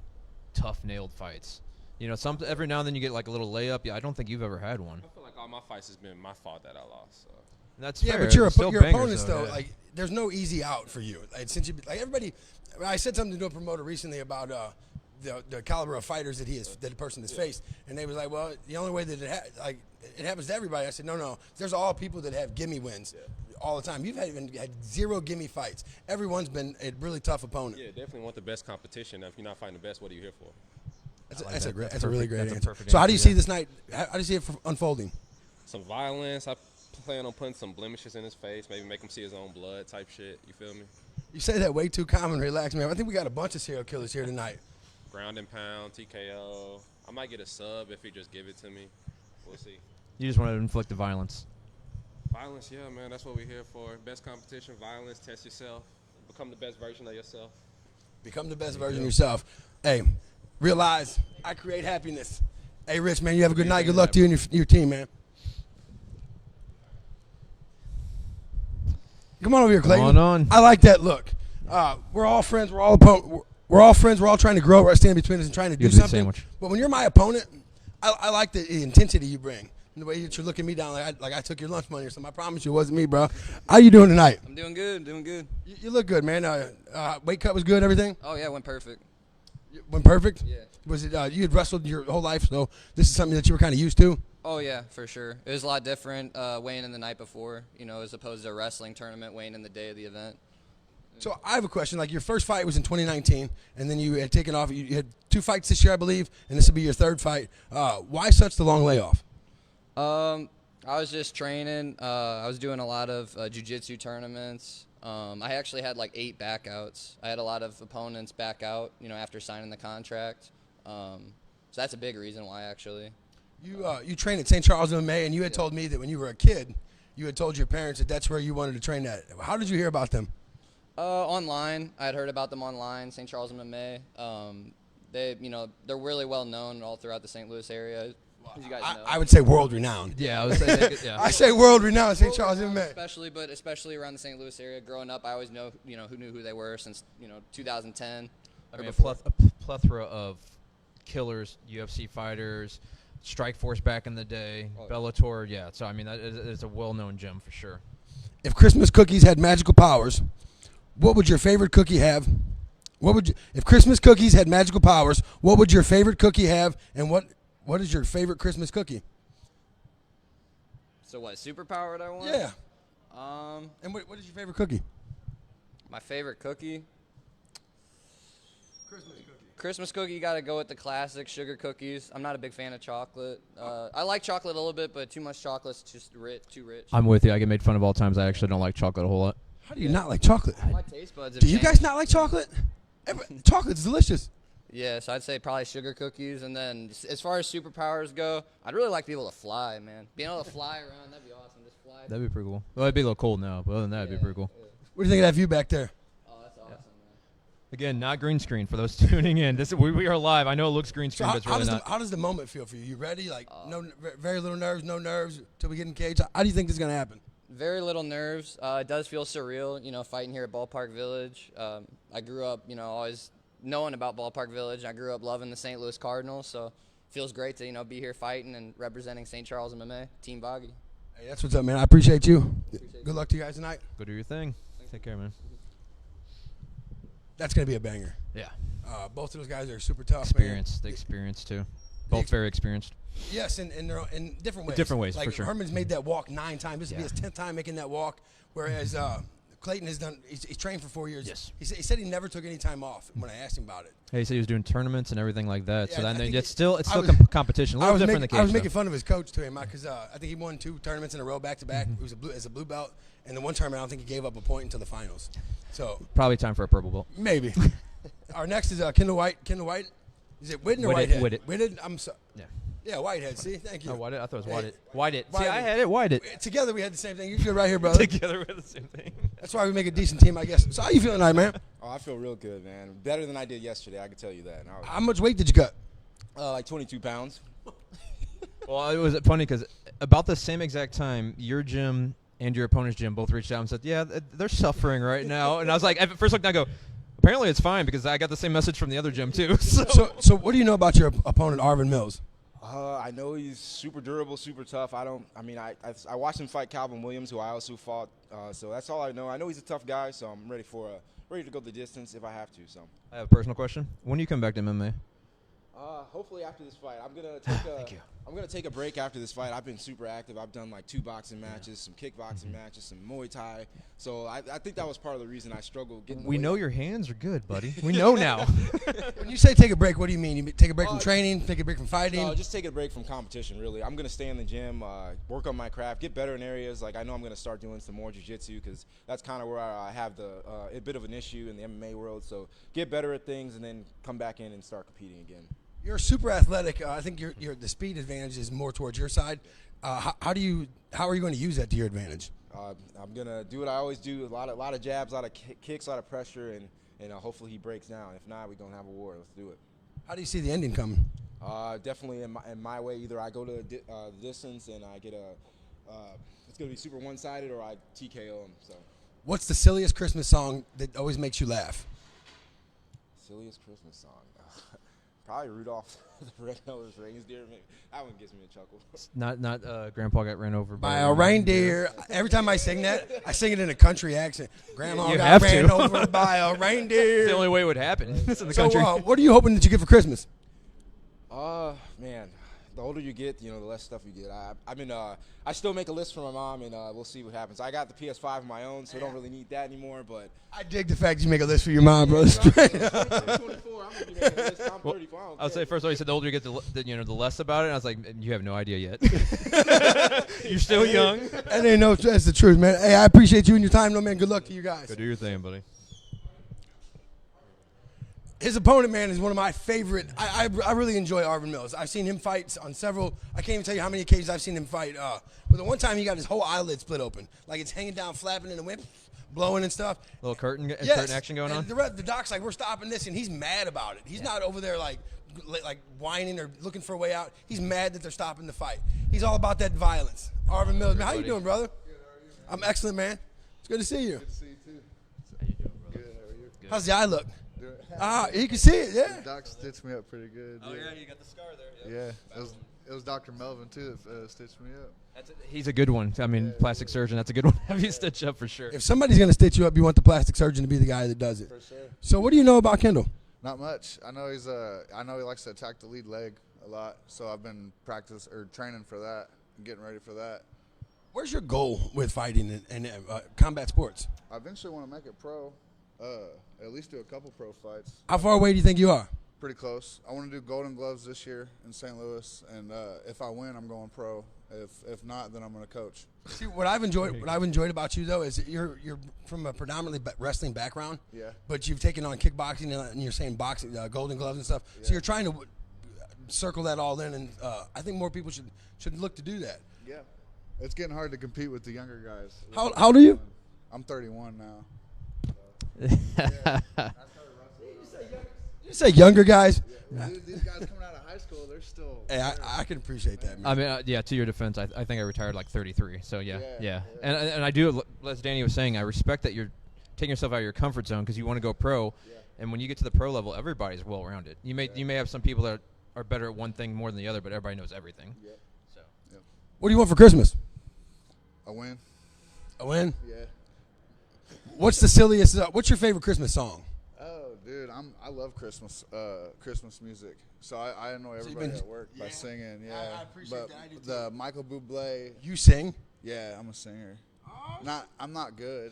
tough, nailed fights. You know, every now and then you get like a little layup. Yeah, I don't think you've ever had one. I feel like all my fights has been my fault that I lost. So. That's Yeah, fair. but your Still bangers, opponents though, yeah. like there's no easy out for you. Like since you like everybody, I said something to a promoter recently about the caliber of fighters that the person has faced, and they was like, well, the only way that it happens to everybody. I said, no, there's all people that have gimme wins. All the time. You've had 0 gimme fights. Everyone's been a really tough opponent. Yeah, definitely want the best competition. If you're not fighting the best, what are you here for? That's a really great that's a answer. perfect So how do you answer, see this night? How do you see it unfolding? Some violence. I plan on putting some blemishes in his face, maybe make him see his own blood type shit. You feel me? You say that way too calm and relaxed, man. I think we got a bunch of serial killers here tonight. Ground and pound, TKO. I might get a sub if he just give it to me. We'll see. You just want to inflict the violence. Violence, yeah, man. That's what we're here for. Best competition, violence, test yourself. Become the best version of yourself. Become the best version of yourself. Hey, realize I create happiness. Hey, Rich, man, you have a good night. Good luck to you and your team, man. Come on over here, Clayton. Come on. I like that look. We're all friends. We're all friends. We're all trying to grow. We're standing between us and trying to do Give me the something. sandwich. But when you're my opponent, I like the intensity you bring. The way that you're looking me down like I took your lunch money or something. I promise you it wasn't me, bro. How you doing tonight? I'm doing good, doing good. You look good, man. Weight cut was good, everything? Oh, yeah, went perfect. Went perfect? Yeah. Was it you had wrestled your whole life, so this is something that you were kind of used to? Oh, yeah, for sure. It was a lot different weighing in the night before, as opposed to a wrestling tournament weighing in the day of the event. So I have a question. Like your first fight was in 2019, and then you had taken off. You had 2 fights this year, I believe, and this will be your 3rd fight. Why such the long layoff? I was just training. I was doing a lot of jiu-jitsu tournaments. I actually had like 8 backouts. I had a lot of opponents back out, after signing the contract. So that's a big reason why, actually. You trained at St. Charles MMA, and you had told me that when you were a kid, you had told your parents that that's where you wanted to train at. How did you hear about them? Online. I had heard about them online, St. Charles MMA. They're really well known all throughout the St. Louis area. As you guys know. I would say world renowned. Yeah, I would say yeah. I say world renowned St. Charles MMA. Especially around the St. Louis area. Growing up, I always know, who knew who they were since, 2010. I mean, a plethora of killers, UFC fighters, Strikeforce back in the day, Bellator. Yeah, so I mean, that is a well-known gym for sure. If Christmas cookies had magical powers, what would your favorite cookie have? If Christmas cookies had magical powers, what would your favorite cookie have, and what is your favorite Christmas cookie? So what, superpower I want? Yeah. And what is your favorite cookie? My favorite cookie? Christmas cookie, you got to go with the classic sugar cookies. I'm not a big fan of chocolate. I like chocolate a little bit, but too much chocolate's just too rich. I'm with you. I get made fun of all times. I actually don't like chocolate a whole lot. How do you not like chocolate? My taste buds have Do you guys changed. not like chocolate? Chocolate's delicious. Yeah, so I'd say probably sugar cookies. And then as far as superpowers go, I'd really like to be able to fly, man. Being able to fly around, that'd be awesome. Just fly. That'd be pretty cool. Well, it'd be a little cold now, but other than that, it'd be pretty cool. What do you think of that view back there? Oh, that's awesome, man. Again, not green screen for those tuning in. We are live. I know it looks green screen, but it's really not. How does the moment feel for you? You ready? Like very little nerves, no nerves till we get in cage. How do you think this is gonna happen? Very little nerves. It does feel surreal, fighting here at Ballpark Village. I grew up, always knowing about Ballpark Village. I grew up loving the St. Louis Cardinals, so it feels great to, be here fighting and representing St. Charles MMA, Team Boggy. Hey, that's what's up, man. I appreciate you. Good luck to you guys tonight. Go do your thing. Take care, man. That's gonna be a banger. Yeah. Both of those guys are super tough. Experience. The experience too. Both very experienced. Yes, and they're in different ways. Different ways, like for sure. Herman's made that walk 9 times. This will be his 10th time making that walk, whereas Clayton has done. He's trained for 4 years. Yes. He said he never took any time off when I asked him about it. Hey, he said he was doing tournaments and everything like that. Yeah, so I then think it's still competition. A I little was different in the cage. I was making fun of his coach to him because I think he won 2 tournaments in a row back to back. He was as a blue belt, and the one tournament I don't think he gave up a point until the finals. So probably time for a purple belt. maybe. Our next is Kendall White. Kendall White. Is it Whitten or Whitted, Whitehead? Whitted. I'm sorry. Yeah. Yeah, Whitehead. See, thank you. Oh, Whited? I thought it was Hey, Whited. Whited. See, Whited. I had it. Whited. Together we had the same thing. You're good right here, brother. Together we're the same thing. That's why we make a decent team, I guess. So how you feeling tonight, man? Oh, I feel real good, man. Better than I did yesterday, I can tell you that. How much weight did you cut? Like 22 pounds. Well, it was funny because about the same exact time, your gym and your opponent's gym both reached out and said, yeah, they're suffering right now. And I was like, at first look, I go, apparently it's fine because I got the same message from the other gym too. So what do you know about your opponent, Arvin Mills? I know he's super durable, super tough. I watched him fight Calvin Williams, who I also fought. So that's all I know. I know he's a tough guy, so I'm ready to go the distance if I have to. So I have a personal question. When do you come back to MMA? hopefully after this fight, I'm gonna take a break after this fight. I've been super active. I've done like 2 boxing matches, some kickboxing matches, some Muay Thai. So I think that was part of the reason I struggled getting. We know your hands are good, buddy. We know now. When you say take a break, what do you mean? You take a break from training, take a break from fighting? No, just take a break from competition. Really, I'm gonna stay in the gym, work on my craft, get better in areas. Like I know I'm gonna start doing some more jiu-jitsu because that's kind of where I have a bit of an issue in the MMA world. So get better at things and then come back in and start competing again. You're super athletic. I think the speed advantage is more towards your side. How are you going to use that to your advantage? I'm gonna do what I always do: a lot of jabs, a lot of kicks, a lot of pressure, and hopefully he breaks down. If not, we're gonna have a war. Let's do it. How do you see the ending coming? Definitely in my way. Either I go to the distance and I get it's gonna be super one-sided, or I TKO him. So. What's the silliest Christmas song that always makes you laugh? Silliest Christmas song. Probably Rudolph the Red-Nosed Reindeer. That one gives me a chuckle. Not Grandpa got ran over by a reindeer. Every time I sing that, I sing it in a country accent. Grandma you got ran over by a reindeer. It's the only way it would happen. It's in the country. What are you hoping that you get for Christmas? Man, the older you get, the less stuff you get. I still make a list for my mom, and we'll see what happens. I got the PS5 of my own, so I don't really need that anymore. But I dig the fact you make a list for your mom, bro. 24, I'm gonna be making a list. I'm 34. I'll say first of all, you said the older you get, the less about it. And I was like, you have no idea yet. You're still young. That ain't no. That's the truth, man. Hey, I appreciate you and your time, no man. Good luck to you guys. Go do your thing, buddy. His opponent, man, is one of my favorite. I really enjoy Arvin Mills. I've seen him fight on several. I can't even tell you how many occasions I've seen him fight. But the one time he got his whole eyelid split open, like it's hanging down, flapping in the wind, blowing and stuff. Little curtain action going on. The doc's like, we're stopping this, and he's mad about it. He's not over there like whining or looking for a way out. He's mad that they're stopping the fight. He's all about that violence. Arvin Mills, man, how you doing, brother? Good, how are you? I'm excellent, man. It's good to see you. Good to see you too. How you doing, brother? Good. How are you? How's the eye look? You can see it, yeah. The doc stitched me up pretty good. Oh, yeah, you got the scar there. Yeah, it was Dr. Melvin, too, that stitched me up. He's a good one. I mean, plastic surgeon, that's a good one to have you stitch up for sure. If somebody's going to stitch you up, you want the plastic surgeon to be the guy that does it. For sure. So what do you know about Kendall? Not much. I know he likes to attack the lead leg a lot, so I've been training for that and getting ready for that. Where's your goal with fighting and combat sports? I eventually want to make it pro. At least do a couple pro fights. How far away do you think you are? Pretty close. I want to do Golden Gloves this year in St. Louis, and if I win, I'm going pro. If not, then I'm going to coach. See, what I've enjoyed about you though is that you're from a predominantly wrestling background. Yeah. But you've taken on kickboxing and you're saying boxing, Golden Gloves and stuff. Yeah. So you're trying to circle that all in, and I think more people should look to do that. Yeah. It's getting hard to compete with the younger guys. How old are you? I'm 31 now. You say younger guys? Yeah. These guys coming out of high school, they're still. Hey, I can appreciate that, man. I mean, to your defense, I think I retired like 33. So yeah. And I do, as Danny was saying, I respect that you're taking yourself out of your comfort zone because you want to go pro. Yeah. And when you get to the pro level, everybody's well rounded. You may have some people that are better at one thing more than the other, but everybody knows everything. Yeah. So. Yep. What do you want for Christmas? A win. A win? Yeah. What's the silliest? What's your favorite Christmas song? Oh, dude, I love Christmas music. So I annoy everybody at work by singing. Yeah, I appreciate that. I do the Michael Bublé. You sing? Yeah, I'm a singer. I'm not good.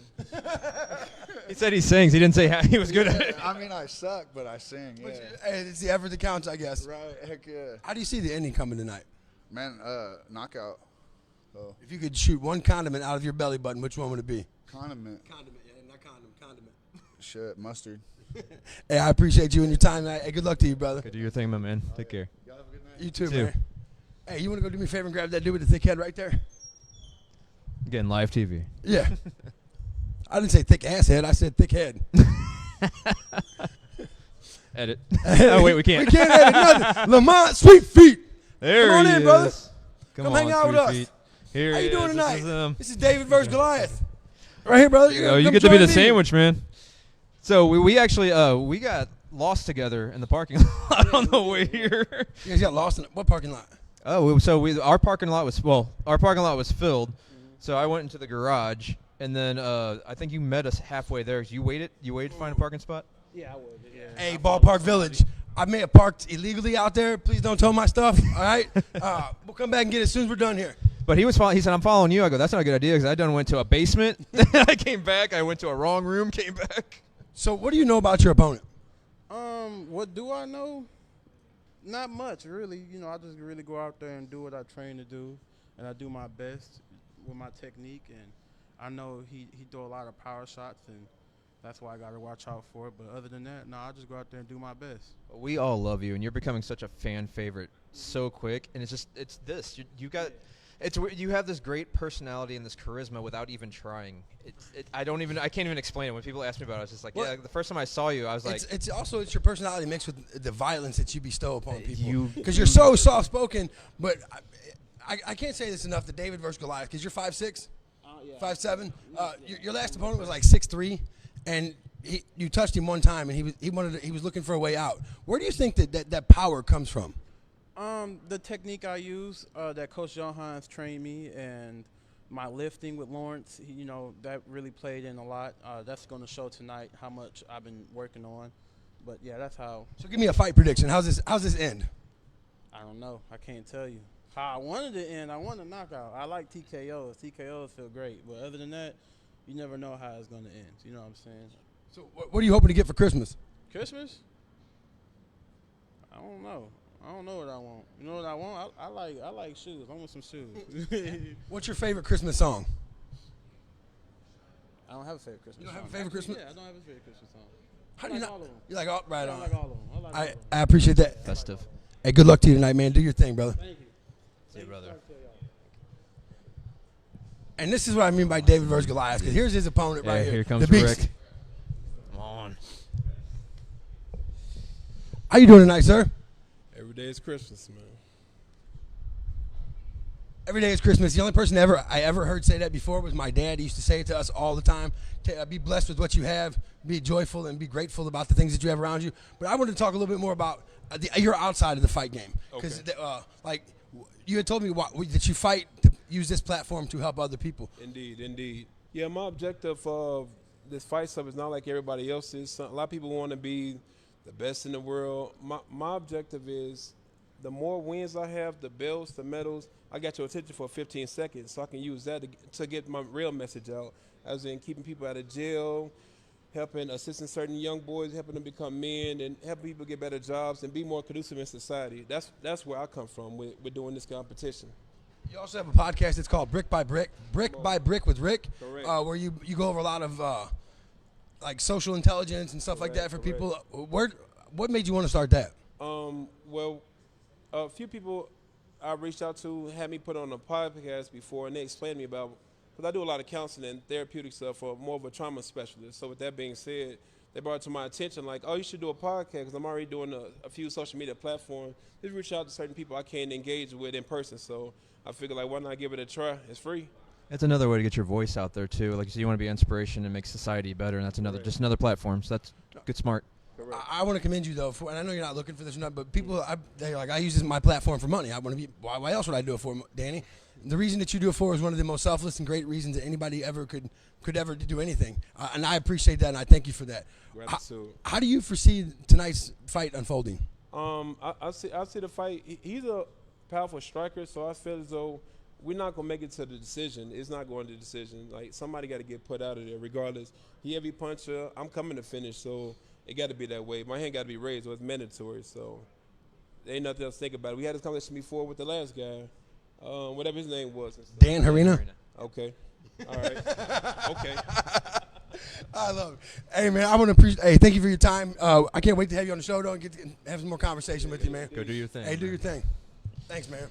He said he sings. He didn't say he was good at it. I mean, I suck, but I sing. Yeah. Hey, it's the effort that counts, I guess. Right. Heck yeah. How do you see the ending coming tonight? Man, knockout. So. If you could shoot one condiment out of your belly button, which one would it be? Condiment. Condiment, yeah, not condom, condiment. Shit, mustard. Hey, I appreciate you and your time. Hey, good luck to you, brother. Go do your thing, my man. Take care. Y'all have a good night. You too, man. Hey, you want to go do me a favor and grab that dude with the thick head right there? Again, live TV. Yeah. I didn't say thick ass head. I said thick head. Edit. Oh, wait, we can't. We can't edit nothing. Lamont, Sweet Feet. There Come on in, brother. Come hang out with us. Here How you doing tonight? This is David versus Goliath. Right here, brother. You get to be the sandwich, man. So we actually we got lost together in the parking lot on the way here. You guys got lost in what parking lot? Oh, so our parking lot was filled. So I went into the garage, and then I think you met us halfway there. You waited to find a parking spot. Yeah, I would. Yeah. Hey, Ballpark Village. I may have parked illegally out there. Please don't tow my stuff. All right. We'll come back and get it as soon as we're done here. But he said, I'm following you. I go, that's not a good idea because I went to a basement. I came back. I went to a wrong room, came back. So what do you know about your opponent? What do I know? Not much, really. You know, I just really go out there and do what I train to do, and I do my best with my technique. And I know he throw a lot of power shots, and that's why I got to watch out for it. But other than that, no, I just go out there and do my best. We all love you, and you're becoming such a fan favorite so quick. And you have this great personality and this charisma without even trying. I can't even explain it. When people ask me about it, I was just like, the first time I saw you, I was like, it's your personality mixed with the violence that you bestow upon people. Because you're so soft spoken, but I can't say this enough. The David versus Goliath, because you're 5'6", 5'7". Your last opponent was like 6'3", and you touched him one time, and he was looking for a way out. Where do you think that power comes from? The technique I use that Coach John Hines trained me, and my lifting with Lawrence, that really played in a lot. That's going to show tonight how much I've been working on. But yeah, that's how. So give me a fight prediction. How's this end? I don't know. I can't tell you. How I wanted to end, I want a knockout. I like TKOs. TKOs feel great. But other than that, you never know how it's going to end. You know what I'm saying? So what are you hoping to get for Christmas? Christmas? I don't know. I don't know what I want. You know what I want? I like shoes. I want some shoes. What's your favorite Christmas song? I don't have a favorite Christmas song. You don't have a favorite Christmas? Yeah, I don't have a favorite Christmas song. How do you like not? all of them. You like all right on. I like all of them. I like all of them. I appreciate that. Festive. Hey, good luck to you tonight, man. Do your thing, brother. Thank you. See you, brother. And this is what I mean by David versus Goliath. Because here's his opponent right here. Here comes the beast. Rick. Come on. How you doing tonight, sir? Every day is Christmas, man. Every day is Christmas. The only person I ever heard say that before was my dad. He used to say it to us all the time. Be blessed with what you have. Be joyful and be grateful about the things that you have around you. But I wanted to talk a little bit more about your outside of the fight game. Because you had told me that you fight to use this platform to help other people. Indeed. Yeah, my objective of this fight stuff is not like everybody else's. A lot of people want to be the best in the world. My objective is the more wins I have, the belts, the medals, I got your attention for 15 seconds, so I can use that to get my real message out, as in keeping people out of jail, assisting certain young boys, helping them become men, and helping people get better jobs and be more conducive in society. That's where I come from with doing this competition. You also have a podcast that's called Brick by Brick with Rick, where you go over a lot of like social intelligence and stuff like that for people. What made you want to start that? Well, a few people I reached out to had me put on a podcast before, and they explained to me about, because I do a lot of counseling and therapeutic stuff for more of a trauma specialist. So with that being said, they brought it to my attention like, oh, you should do a podcast, because I'm already doing a few social media platforms. Just reach out to certain people I can't engage with in person. So I figured, like, why not give it a try? It's free. It's another way to get your voice out there too. Like, so you want to be inspiration and make society better, and that's another platform. So that's good, smart. I want to commend you though, and I know you're not looking for this or not, but people, they're like, I use this as my platform for money. I want to be. Why else would I do it for, Danny? The reason that you do it for is one of the most selfless and great reasons that anybody ever could ever do anything, and I appreciate that, and I thank you for that. How do you foresee tonight's fight unfolding? I see the fight. He's a powerful striker, so I feel as though we're not gonna make it to the decision. It's not going to the decision. Like, somebody got to get put out of there, regardless. He heavy puncher. I'm coming to finish, so it got to be that way. My hand got to be raised, so it's mandatory. So there ain't nothing else to think about it. We had this conversation before with the last guy, whatever his name was. Dan Harina. Okay. All right. Okay. I love it. Hey, man, I want to appreciate. Hey, thank you for your time. I can't wait to have you on the show, though, and get to have some more conversation with you, man. Go do your thing. Hey, do man. your thing. Thanks, man.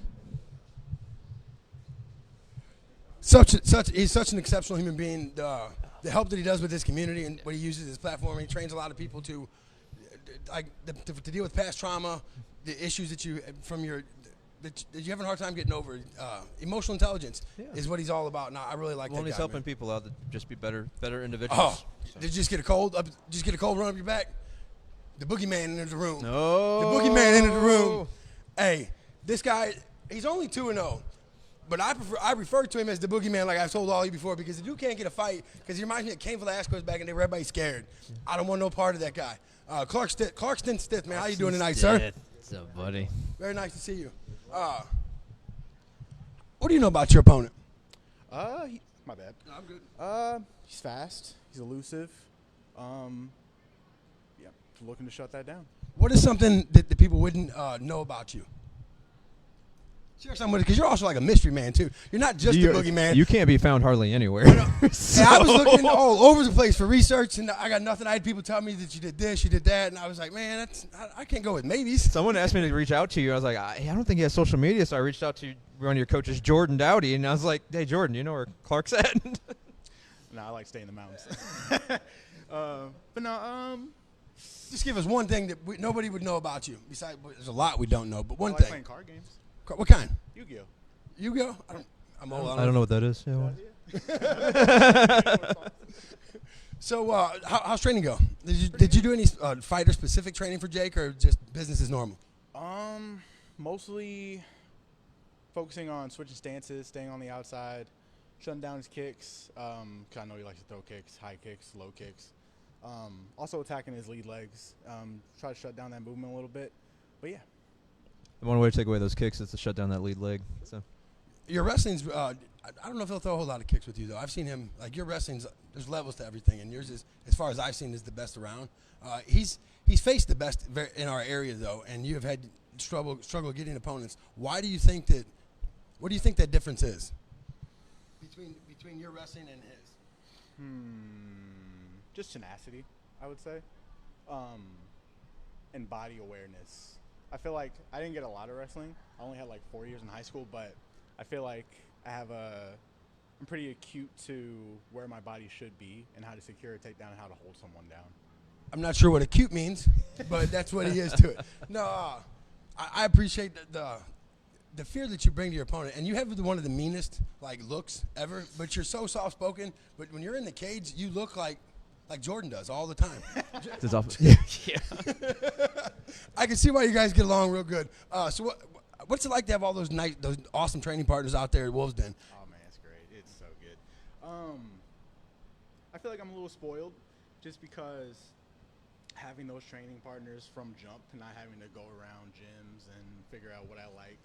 He's such an exceptional human being. The help that he does with his community and what he uses his platform, he trains a lot of people to deal with past trauma, the issues that you having a hard time getting over. Emotional intelligence is what he's all about. Now, I really like that guy. He's helping man. people out to just be better individuals. Oh, did you just get a cold? Just get a cold run up your back? The boogeyman entered the room. No. The boogeyman entered the room. Hey, this guy, he's only 2-0. But I refer to him as the boogeyman like I've told all you before because the dude can't get a fight because he reminds me of Cain Velasquez back in the day where everybody's scared. I don't want no part of that guy. Clarkston Stith, man. How you doing tonight, sir? What's up, buddy? Very nice to see you. What do you know about your opponent? My bad. No, I'm good. He's fast. He's elusive. Yeah, looking to shut that down. What is something that the people wouldn't know about you? Share something with it, because you're also like a mystery man, too. You're not just a boogeyman. You can't be found hardly anywhere. So. I was looking all over the place for research, and I got nothing. I had people tell me that you did this, you did that, and I was like, man, I can't go with maybes. Someone asked me to reach out to you. I was like, I don't think he has social media, so I reached out to one of your coaches, Jordan Dowdy, and I was like, hey, Jordan, you know where Clark's at? No, I like staying in the mountains. But no, just give us one thing that nobody would know about you. Besides, there's a lot we don't know, but one I like thing. playing card games. What kind? Yu-Gi-Oh. Yu-Gi-Oh? I'm old. I don't know what that is. So, how's training go? Did you do any fighter-specific training for Jake, or just business as normal? Mostly focusing on switching stances, staying on the outside, shutting down his kicks. 'Cause I know he likes to throw kicks, high kicks, low kicks. Also attacking his lead legs. Try to shut down that movement a little bit. But yeah. One way to take away those kicks is to shut down that lead leg. So, your wrestling's. I don't know if he'll throw a whole lot of kicks with you though. I've seen him like your wrestling's. There's levels to everything, and yours is, as far as I've seen, is the best around. He's faced the best in our area though, and you have had struggle getting opponents. Why do you think that? What do you think that difference is between your wrestling and his? Just tenacity, I would say, and body awareness. I feel like I didn't get a lot of wrestling. I only had like 4 years in high school, but I feel like I'm pretty acute to where my body should be and how to secure a takedown and how to hold someone down. I'm not sure what acute means, but that's what he is to it. No, I appreciate the fear that you bring to your opponent, and you have one of the meanest looks ever. But you're so soft spoken. But when you're in the cage, you look like Jordan does all the time. yeah. I can see why you guys get along real good. So what's it like to have all those awesome training partners out there at Wolves Den? Oh man, it's great. It's so good. I feel like I'm a little spoiled just because having those training partners from jump and not having to go around gyms and figure out what I like.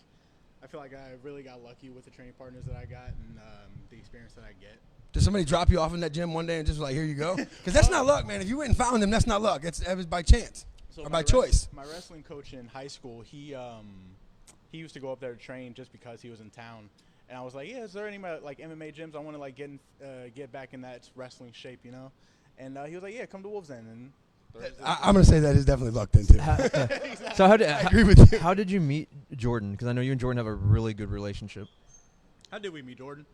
I feel like I really got lucky with the training partners that I got and the experience that I get. Did somebody drop you off in that gym one day and just was like, here you go? Because that's not luck, man. If you went and found them, that's not luck. It was by chance or by choice. My wrestling coach in high school, he used to go up there to train just because he was in town. And I was like, yeah, is there any MMA gyms? I want to get back in that wrestling shape, you know? And he was like, yeah, come to Wolves Den. And I'm going to say that is definitely luck then, too. So I agree with you. How did you meet Jordan? Because I know you and Jordan have a really good relationship. How did we meet Jordan?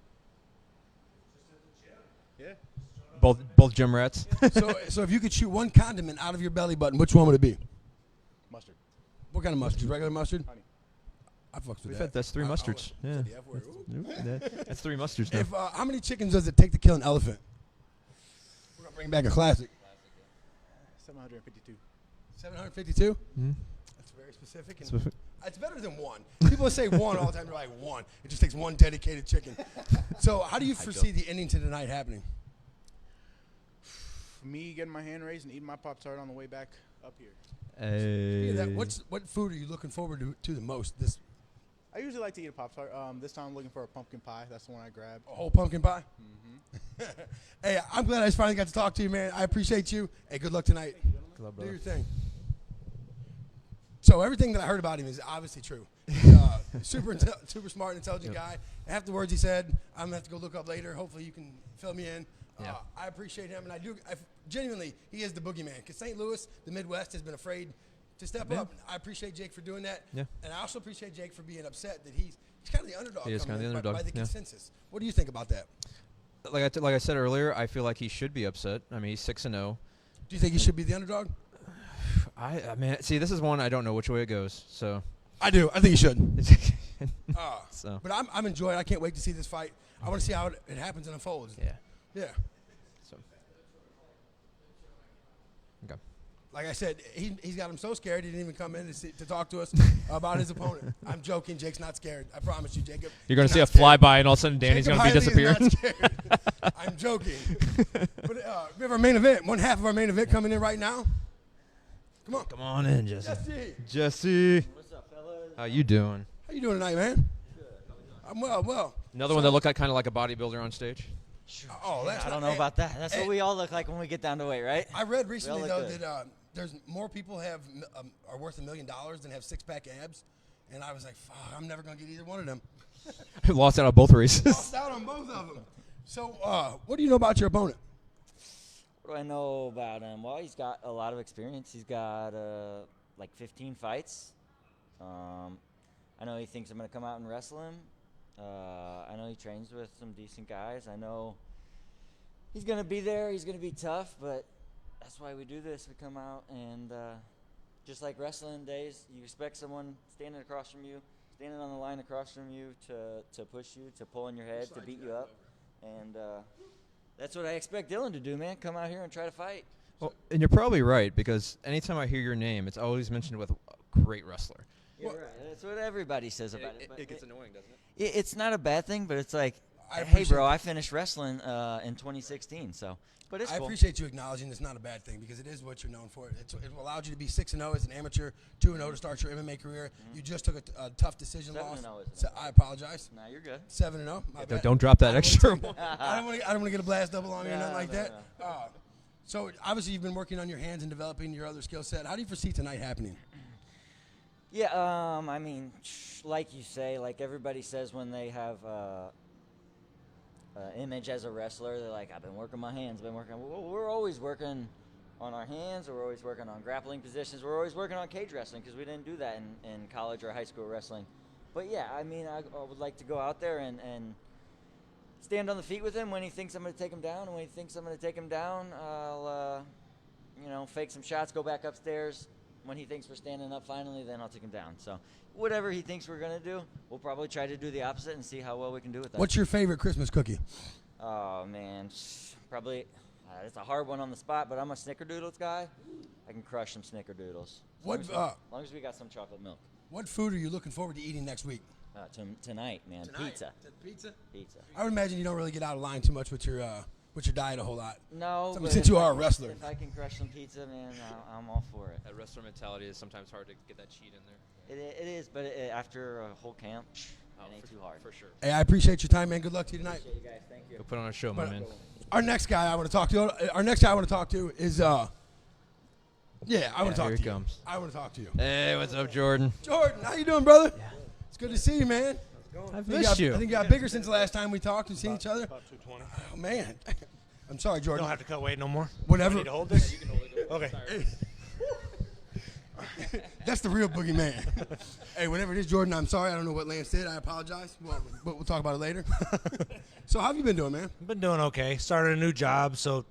Yeah. Both gym rats. So if you could shoot one condiment out of your belly button, which one would it be? Mustard. What kind of mustard? Regular mustard? Honey. I fucks with that. That's 3 mustards. Yeah. That's 3 mustards now. If how many chickens does it take to kill an elephant? We're gonna bring back a classic. 752. 752? Mm-hmm. That's very specific. And it's better than one. People say one all the time. They're like one. It just takes one dedicated chicken. So how do you foresee the ending to the night happening? Me getting my hand raised and eating my Pop-Tart on the way back up here. What food are you looking forward to the most? I usually like to eat a Pop-Tart. This time I'm looking for a pumpkin pie. That's the one I grabbed. A whole pumpkin pie? Mm-hmm. Hey, I'm glad I just finally got to talk to you, man. I appreciate you. Hey, good luck tonight. Good luck, Do brother. your thing. So everything that I heard about him is obviously true. He's super smart and intelligent guy. Half the words he said, I'm going to have to go look up later. Hopefully you can fill me in. Yeah. I appreciate him, and genuinely, he is the boogeyman. Because St. Louis, the Midwest, has been afraid to step up. I apprioate Jake for doing that. Yeah. And I also appreciate Jake for being upset that he's kind of the underdog. He is kind of the underdog. By the yeah. consensus. What do you think about that? Like I said earlier, I feel like he should be upset. I mean, he's 6-0. Do you think he should be the underdog? I mean, see, this is one I don't know which way it goes. So I do. I think he should. So. But I'm enjoying. I can't wait to see this fight. I want to see how it happens and unfolds. Yeah. Yeah. So. Okay. Like I said, he's got him so scared he didn't even come in to talk to us about his opponent. I'm joking. Jake's not scared. I promise you, Jacob. You're going to see a scared. flyby, and all of a sudden Danny's going to be disappearing. I'm joking. But we have our main event. One half of our main event coming in right now. Come on. Come on in, Jesse. Jesse. What's up, fellas? How you doing? How you doing tonight, man? Good. I'm well. Another one that looked like kind of like a bodybuilder on stage. Oh, that's I don't know about that. That's what we all look like when we get down to weight, right? I read recently look though good. that there's more people are worth $1 million than have six-pack abs, and I was like, fuck, I'm never gonna get either one of them. Lost out on both races. Lost out on both of them. So, what do you know about your opponent? What do I know about him? Well, he's got a lot of experience. He's got like 15 fights. I know he thinks I'm going to come out and wrestle him. I know he trains with some decent guys. I know he's going to be there. He's going to be tough, but that's why we do this. We come out and just like wrestling days, you expect someone standing across from you, standing on the line across from you to push you, to pull on your head, to beat you up. And that's what I expect Dylan to do, man. Come out here and try to fight. Well, and you're probably right, because anytime I hear your name, it's always mentioned with a great wrestler. You're right. That's what everybody says about it. It gets annoying, doesn't it? It's not a bad thing, but it's like, hey, appreciate bro, that. I finished wrestling in 2016, so. But it's I cool. appreciate you acknowledging it's not a bad thing because it is what you're known for. It allowed you to be 6-0 as an amateur, 2-0 to start your MMA career. You just took a tough decision 7-0 loss. is an I apologize. Nah, you're good. 7-0. My bad. Don't drop that extra one. I don't want to get a blast double on me or No, nothing like no, that. So obviously you've been working on your hands and developing your other skill set. How do you foresee tonight happening? Yeah, I mean, like you say, like everybody says when they have image as a wrestler, they're like, I've been working my hands, Well, we're always working on our hands, or we're always working on grappling positions. We're always working on cage wrestling because we didn't do that in college or high school wrestling. But yeah, I mean, I would like to go out there and stand on the feet with him when he thinks I'm going to take him down. And when he thinks I'm going to take him down, I'll, fake some shots, go back upstairs. When he thinks we're standing up finally, then I'll take him down. So whatever he thinks we're going to do, we'll probably try to do the opposite and see how well we can do with that. What's your favorite Christmas cookie? Oh, man. Probably, it's a hard one on the spot, but I'm a Snickerdoodles guy. I can crush some Snickerdoodles. As long as we got some chocolate milk. What food are you looking forward to eating next week? Tonight, man. Pizza. Pizza? Pizza. I would imagine you don't really get out of line too much with your diet a whole lot. No, but since you are a wrestler. If I can crush some pizza, man, I'm all for it. That wrestler mentality is sometimes hard to get that cheat in there. It is, but after a whole camp, it ain't too hard. For sure. Hey, I appreciate your time, man. Good luck to you tonight. Appreciate you guys. Thank you. Go put on a show, my man. Our next guy I want to talk to is I want to talk here to he comes. I want to talk to you. Hey, what's up, Jordan? Jordan, how you doing, brother? Yeah. It's good to see you, man. I've missed you. I think you got bigger since the last time we talked and seen each other. About 220. Oh, man. I'm sorry, Jordan. Don't have to cut weight no more. Whatever. Do I need to hold this? Yeah, you can hold it. Okay. That's the real boogeyman. Hey, whatever it is, Jordan, I'm sorry. I don't know what Lance said. I apologize. We'll talk about it later. So how have you been doing, man? Been doing okay. Started a new job, so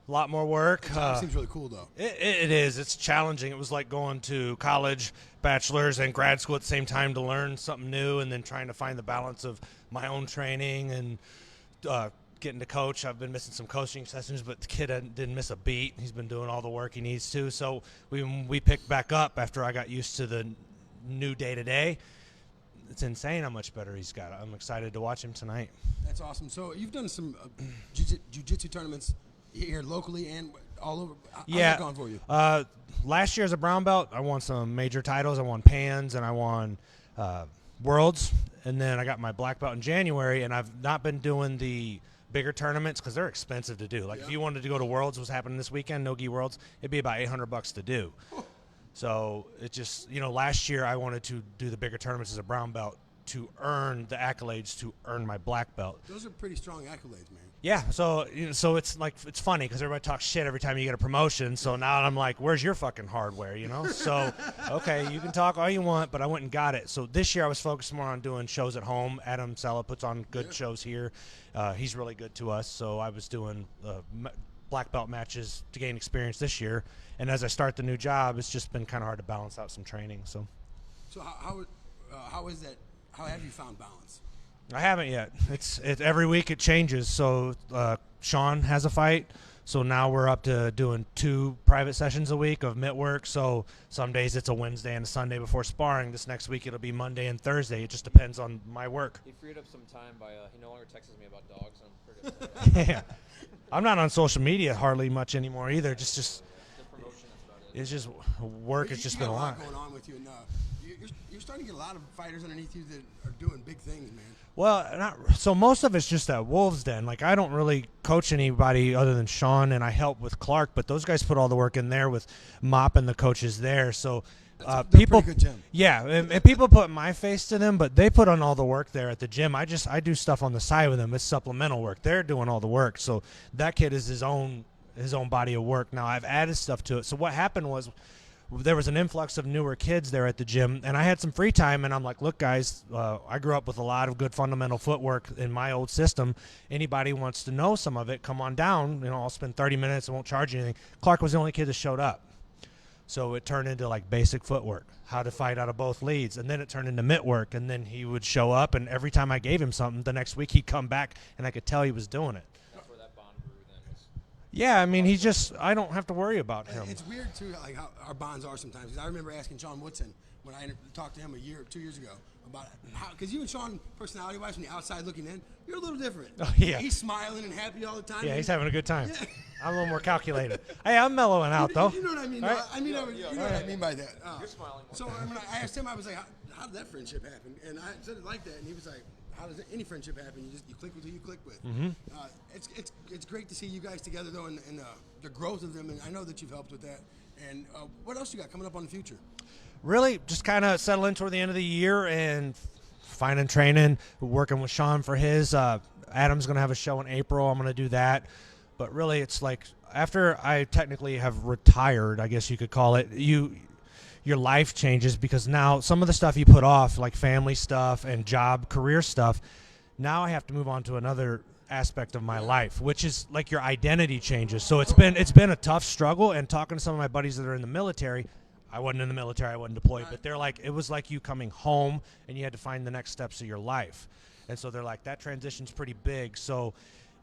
a lot more work. The job seems really cool, though. It is. It's challenging. It was like going to college, bachelor's, and grad school at the same time to learn something new, and then trying to find the balance of my own training and getting to coach. I've been missing some coaching sessions, but the kid didn't miss a beat. He's been doing all the work he needs to. So we picked back up after I got used to the new day-to-day. It's insane how much better he's got. I'm excited to watch him tonight. That's awesome. So you've done some jiu-jitsu tournaments here locally and all over. How's that gone for you? Last year as a brown belt, I won some major titles. I won Pans and I won Worlds. And then I got my black belt in January, and I've not been doing the bigger tournaments because they're expensive to do. Like if you wanted to go to Worlds, what's happening this weekend, No-Gi Worlds, it'd be about $800 to do. So it just, last year I wanted to do the bigger tournaments as a brown belt to earn the accolades to earn my black belt. Those are pretty strong accolades, man. Yeah, so it's like it's funny because everybody talks shit every time you get a promotion. So now I'm like, where's your fucking hardware, So okay, you can talk all you want, but I went and got it. So this year I was focused more on doing shows at home. Adam Sella puts on good shows here. He's really good to us. So I was doing black belt matches to gain experience this year. And as I start the new job, it's just been kind of hard to balance out some training. So how is that? How have you found balance? I haven't yet. It's every week it changes. So Sean has a fight, So now we're up to doing 2 private sessions a week of mitt work. So some days it's a Wednesday and a Sunday before sparring. This next week it'll be Monday and Thursday. It just depends on my work. He freed up some time by he no longer texts me about dogs. I'm pretty Yeah. I'm not on social media hardly much anymore either. Just it's just work. It's just been a lot. Going on with you, and you're starting to get a lot of fighters underneath you that are doing big things, man. Well, so most of it's just at Wolves Den. Like, I don't really coach anybody other than Sean, and I help with Clark, but those guys put all the work in there with Mop and the coaches there. So people, pretty good gym. Yeah, and people put my face to them, but they put on all the work there at the gym. I do stuff on the side with them. It's supplemental work. They're doing all the work. So that kid is his own body of work. Now I've added stuff to it. So what happened was, there was an influx of newer kids there at the gym, and I had some free time, and I'm like, look, guys, I grew up with a lot of good fundamental footwork in my old system. Anybody wants to know some of it, come on down. I'll spend 30 minutes. I won't charge you anything. Clark was the only kid that showed up. So it turned into like basic footwork, how to fight out of both leads. And then it turned into mitt work, and then he would show up, and every time I gave him something, the next week he'd come back, and I could tell he was doing it. That's where that bond grew then. Yeah, I mean, I don't have to worry about him. It's weird, too, like how our bonds are sometimes. 'Cause I remember asking Sean Woodson when I talked to him 2 years ago about how, because you and Sean, personality-wise, from the outside looking in, you're a little different. Oh, yeah. He's smiling and happy all the time. Yeah, he's having a good time. Yeah. I'm a little more calculated. Hey, I'm mellowing out, though. You know what I mean? Right? You know what I mean by that. You're smiling. So when I asked him, I was like, how did that friendship happen? And I said it like that, and he was like, how does any friendship happen? You click with who you click with. Mhm. It's great to see you guys together, though, and the growth of them, and I know that you've helped with that. And what else you got coming up on the future? Really, just kind of settling toward the end of the year and finding training, working with Sean for his. Adam's going to have a show in April. I'm going to do that. But really, it's like after I technically have retired, I guess you could call it, your life changes, because now some of the stuff you put off, like family stuff and job, career stuff, now I have to move on to another aspect of my life, which is like your identity changes. So it's been a tough struggle, and talking to some of my buddies that are in the military, I wasn't in the military, I wasn't deployed, but they're like, it was like you coming home and you had to find the next steps of your life. And so they're like, that transition's pretty big. So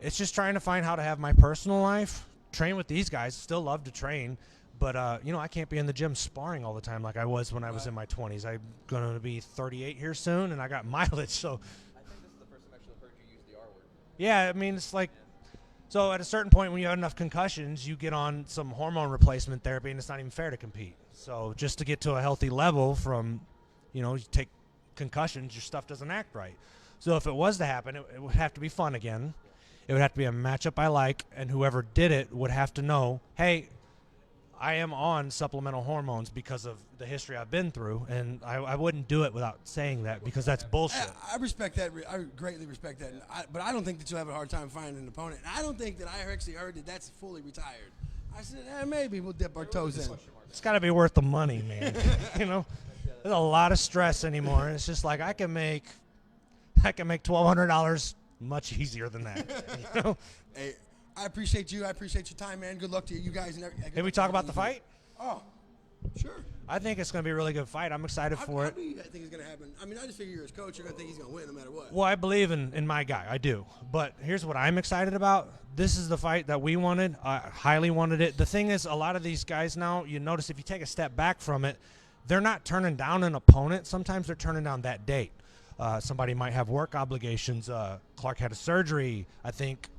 it's just trying to find how to have my personal life, train with these guys, still love to train, but I can't be in the gym sparring all the time like I was when I was in my 20s. I'm going to be 38 here soon, and I got mileage, so. I think this is the first time I actually heard you use the R word. Yeah, I mean, it's like, so at a certain point when you have enough concussions, you get on some hormone replacement therapy, and it's not even fair to compete. So just to get to a healthy level from, you take concussions, your stuff doesn't act right. So if it was to happen, it would have to be fun again. It would have to be a matchup I like, and whoever did it would have to know, hey, I am on supplemental hormones because of the history I've been through, and I wouldn't do it without saying that, because that's bullshit. I respect that. I greatly respect that. But I don't think that you'll have a hard time finding an opponent. And I don't think that I actually heard that that's fully retired. I said, maybe we'll dip our toes in. It's got to be worth the money, man. There's a lot of stress anymore. It's just like I can make $1,200 much easier than that. Hey, I appreciate you. I appreciate your time, man. Good luck to you guys. Did we talk about the fight? Oh, sure. I think it's going to be a really good fight. I'm excited for it. How do you think it's going to happen? I mean, I just figure you're his coach. You're going to think he's going to win no matter what. Well, I believe in my guy. I do. But here's what I'm excited about. This is the fight that we wanted. I highly wanted it. The thing is, a lot of these guys now, you notice if you take a step back from it, they're not turning down an opponent. Sometimes they're turning down that date. Somebody might have work obligations. Clark had a surgery.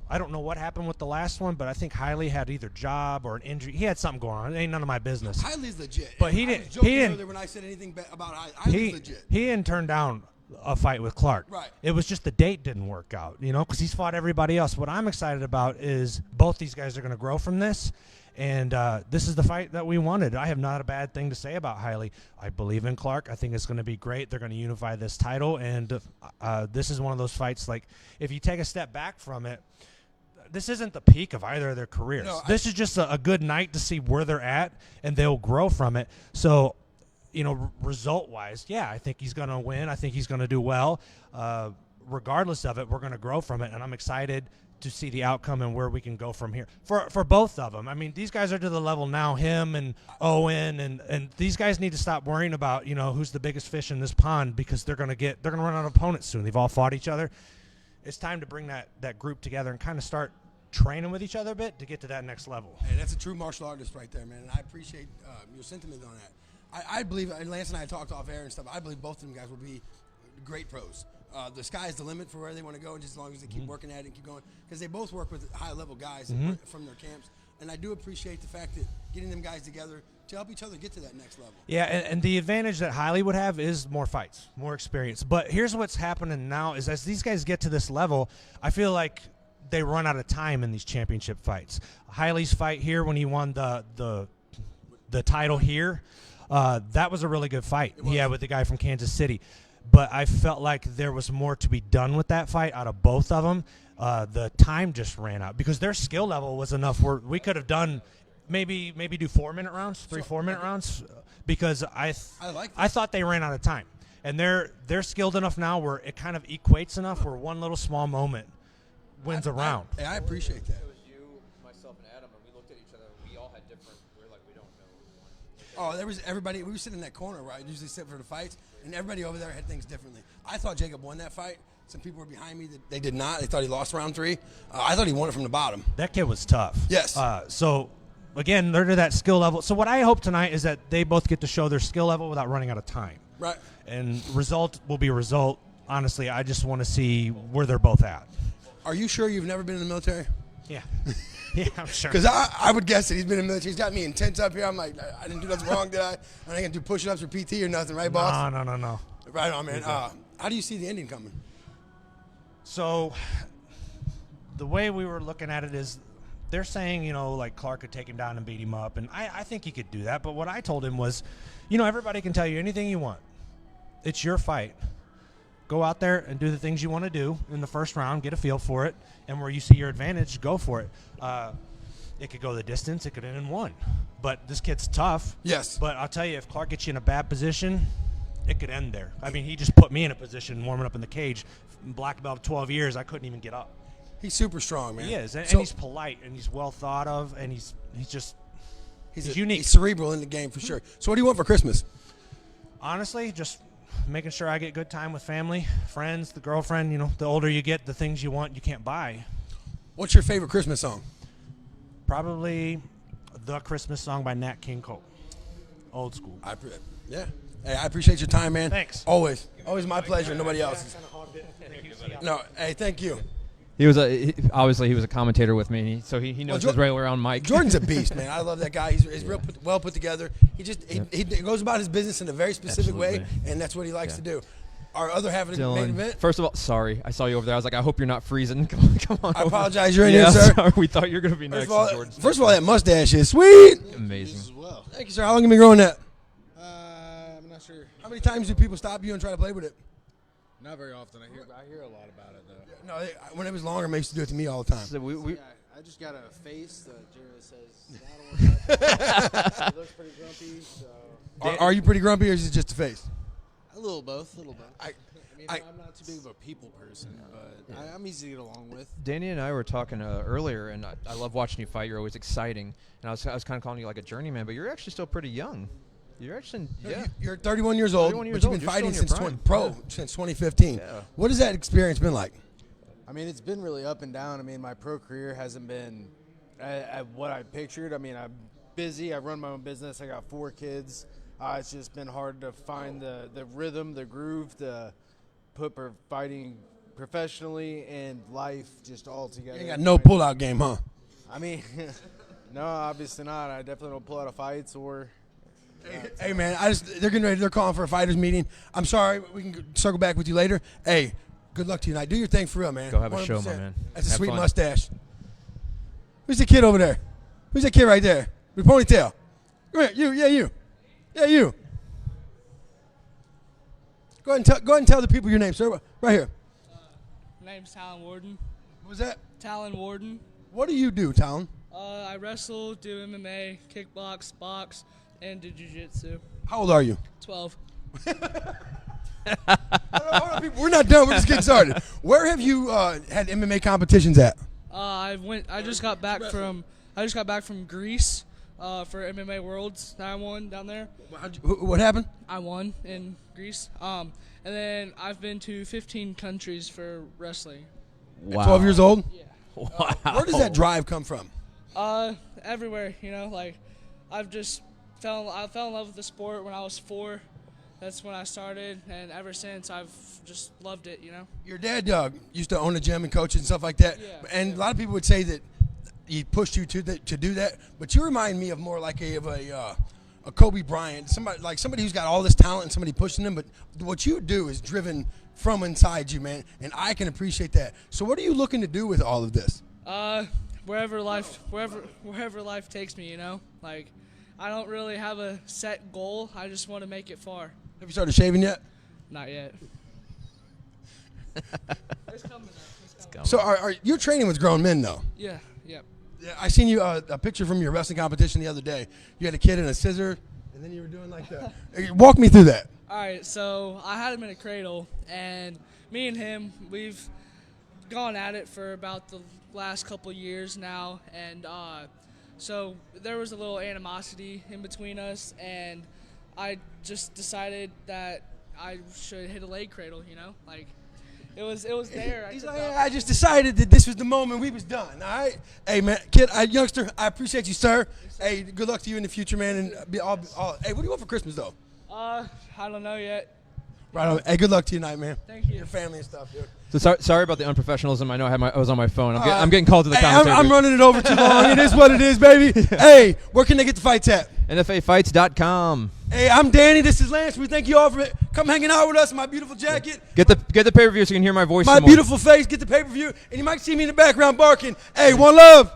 I don't know what happened with the last one, but I think Hiley had either job or an injury. He had something going on. It ain't none of my business. Hiley's legit. But I was joking earlier when I said anything about Hiley's legit. He didn't turn down a fight with Clark. Right. It was just the date didn't work out, because he's fought everybody else. What I'm excited about is both these guys are going to grow from this. And this is the fight that we wanted. I have not a bad thing to say about Hiley. I believe in Clark. I think it's going to be great. They're going to unify this title. And this is one of those fights, like, if you take a step back from it, this isn't the peak of either of their careers. No, this is just a good night to see where they're at, and they'll grow from it. So, result-wise, yeah, I think he's going to win. I think he's going to do well. Regardless of it, we're going to grow from it, and I'm excited to see the outcome and where we can go from here for both of them. I mean, these guys are to the level now, him and Owen, and these guys need to stop worrying about, who's the biggest fish in this pond, because they're going to run out of opponents soon. They've all fought each other. It's time to bring that group together and kind of start training with each other a bit to get to that next level. Hey, that's a true martial artist right there, man. And I appreciate your sentiment on that. I believe, and Lance and I talked off air and stuff, I believe both of them guys will be great pros. The sky is the limit for where they want to go, and just as long as they keep working at it and keep going. Because they both work with high-level guys from their camps. And I do appreciate the fact that getting them guys together to help each other get to that next level. Yeah, and the advantage that Hiley would have is more fights, more experience. But here's what's happening now is as these guys get to this level, I feel like they run out of time in these championship fights. Hiley's fight here when he won the title here, that was a really good fight. Yeah, with the guy from Kansas City. But I felt like there was more to be done with that fight out of both of them. The time just ran out because their skill level was enough where we could have done maybe do 4-minute rounds, 4-minute rounds, because I thought they ran out of time. And they're skilled enough now where it kind of equates enough where one little small moment wins a round. I appreciate that. It was you, myself, and Adam, and we looked at each other. We all had different. We were like, we don't know. Oh, there was everybody. We were sitting in that corner where I usually sit for the fights, and everybody over there had things differently. I thought Jacob won that fight. Some people were behind me that they did not. They thought he lost round 3. I thought he won it from the bottom. That kid was tough. Yes. So, again, they're to that skill level. So what I hope tonight is that they both get to show their skill level without running out of time. Right. And result will be result. Honestly, I just want to see where they're both at. Are you sure you've never been in the military? Yeah. Yeah, I'm sure. Because I would guess that he's been in the military. He's got me intense up here. I'm like, I didn't do nothing wrong, did I? I ain't going to do push-ups or PT or nothing, right, boss? No. Right on, man. How do you see the ending coming? So the way we were looking at it is they're saying, like Clark could take him down and beat him up. And I think he could do that. But what I told him was, everybody can tell you anything you want. It's your fight. Go out there and do the things you want to do in the first round, get a feel for it, and where you see your advantage, go for it. It could go the distance. It could end in 1. But this kid's tough. Yes. But I'll tell you, if Clark gets you in a bad position, it could end there. I mean, he just put me in a position warming up in the cage. Black belt 12 years, I couldn't even get up. He's super strong, man. He is, and he's polite, and he's well thought of, and he's unique. He's cerebral in the game for sure. So what do you want for Christmas? Honestly, just making sure I get good time with family, friends, the girlfriend. The older you get, the things you want you can't buy. What's your favorite Christmas song? Probably The Christmas Song by Nat King Cole. Old school. Yeah. Hey, I appreciate your time, man. Thanks. Always my pleasure. Nobody else's. No, hey, thank you. He was obviously he was a commentator with me, so he knows his way around Mike. Jordan's a beast, man. I love that guy. He's real well put together. He goes about his business in a very specific way, and that's what he likes to do. Our other half of the main event. First of all, sorry, I saw you over there. I was like, I hope you're not freezing. Come on. I apologize. You're in here, sir. Sorry, we thought you were going to be next. First of all, that mustache is sweet. Amazing. Thank you, sir. How long have you been growing that? I'm not sure. How many times do people stop you and try to play with it? Not very often. I hear a lot about it though. No, when it was longer, they used to do it to me all the time. So I just got a face that Jared says. He looks pretty grumpy. So. Are you pretty grumpy, or is it just a face? A little both. I'm not too big of a people person, but I'm easy to get along with. Danny and I were talking earlier, and I love watching you fight. You're always exciting, and I was kind of calling you like a journeyman, but you're actually still pretty young. You're actually You're 31 years old, 31 years but you've old. been You're fighting still in your since 2015. Yeah. What has that experience been like? I mean, it's been really up and down. I mean, my pro career hasn't been at what I pictured. I mean, I'm busy. I run my own business. I got 4 kids. It's just been hard to find the rhythm, the groove, to put fighting professionally and life just all together. You got no pull-out game, huh? I mean, no, obviously not. I definitely don't pull out of fights or. Hey man, they're getting ready. They're calling for a fighters meeting. I'm sorry. We can circle back with you later. Hey, good luck to you tonight. Do your thing for real, man. Go have a 100%. show, my man. That's a Have sweet fun. mustache. Who's the kid over there? Who's that kid right there with ponytail? Come here, you. Yeah, you. Go ahead and tell the people your name, sir. Right here. My name's Talon Warden. What was that? Talon Warden. What do you do, Talon? I wrestle, do MMA, kickbox, box, and do jiu-jitsu. How old are you? 12. Hold on, people. We're not done. We're just getting started. Where have you had MMA competitions at? I just got back from Greece for MMA Worlds. I won down there. What happened? I won in Greece. And then I've been to 15 countries for wrestling. Wow. At 12 years old? Yeah. Wow. Where does that drive come from? Everywhere, you know, like I've just I fell in love with the sport when I was 4. That's when I started, and ever since I've just loved it, you know. Your dad used to own a gym and coach and stuff like that, and a lot of people would say that he pushed you to do that. But you remind me of more like a Kobe Bryant, somebody who's got all this talent and somebody pushing them. But what you do is driven from inside you, man, and I can appreciate that. So what are you looking to do with all of this? Wherever life takes me, you know. Like, I don't really have a set goal. I just want to make it far. Have you started shaving yet? Not yet. It's coming. So are you're training with grown men though? Yeah. Yep. Yeah, I seen you a picture from your wrestling competition the other day. You had a kid in a scissor, and then you were doing like that. Walk me through that. All right, so I had him in a cradle, and me and him, we've gone at it for about the last couple years now, and so there was a little animosity in between us, and I just decided that I should hit a leg cradle, you know, like it was there. He's like, I just decided that this was the moment we was done. All right, hey man, kid, youngster, I appreciate you, sir. Hey, good luck to you in the future, man, and be all. Hey, what do you want for Christmas though? I don't know yet. Right on. Hey, good luck to you tonight, man. Thank you. Your family and stuff, dude. So sorry about the unprofessionalism. I know I was on my phone. I'm getting called to the hey, commentary. I'm running it over too long. It is what it is, baby. Hey, where can they get the fights at? NFAfights.com. Hey, I'm Danny. This is Lance. We thank you all for come hanging out with us. My beautiful jacket. Get the pay-per-view so you can hear my voice. My some more. beautiful face. Get the pay-per-view. And you might see me in the background barking. Hey, one love.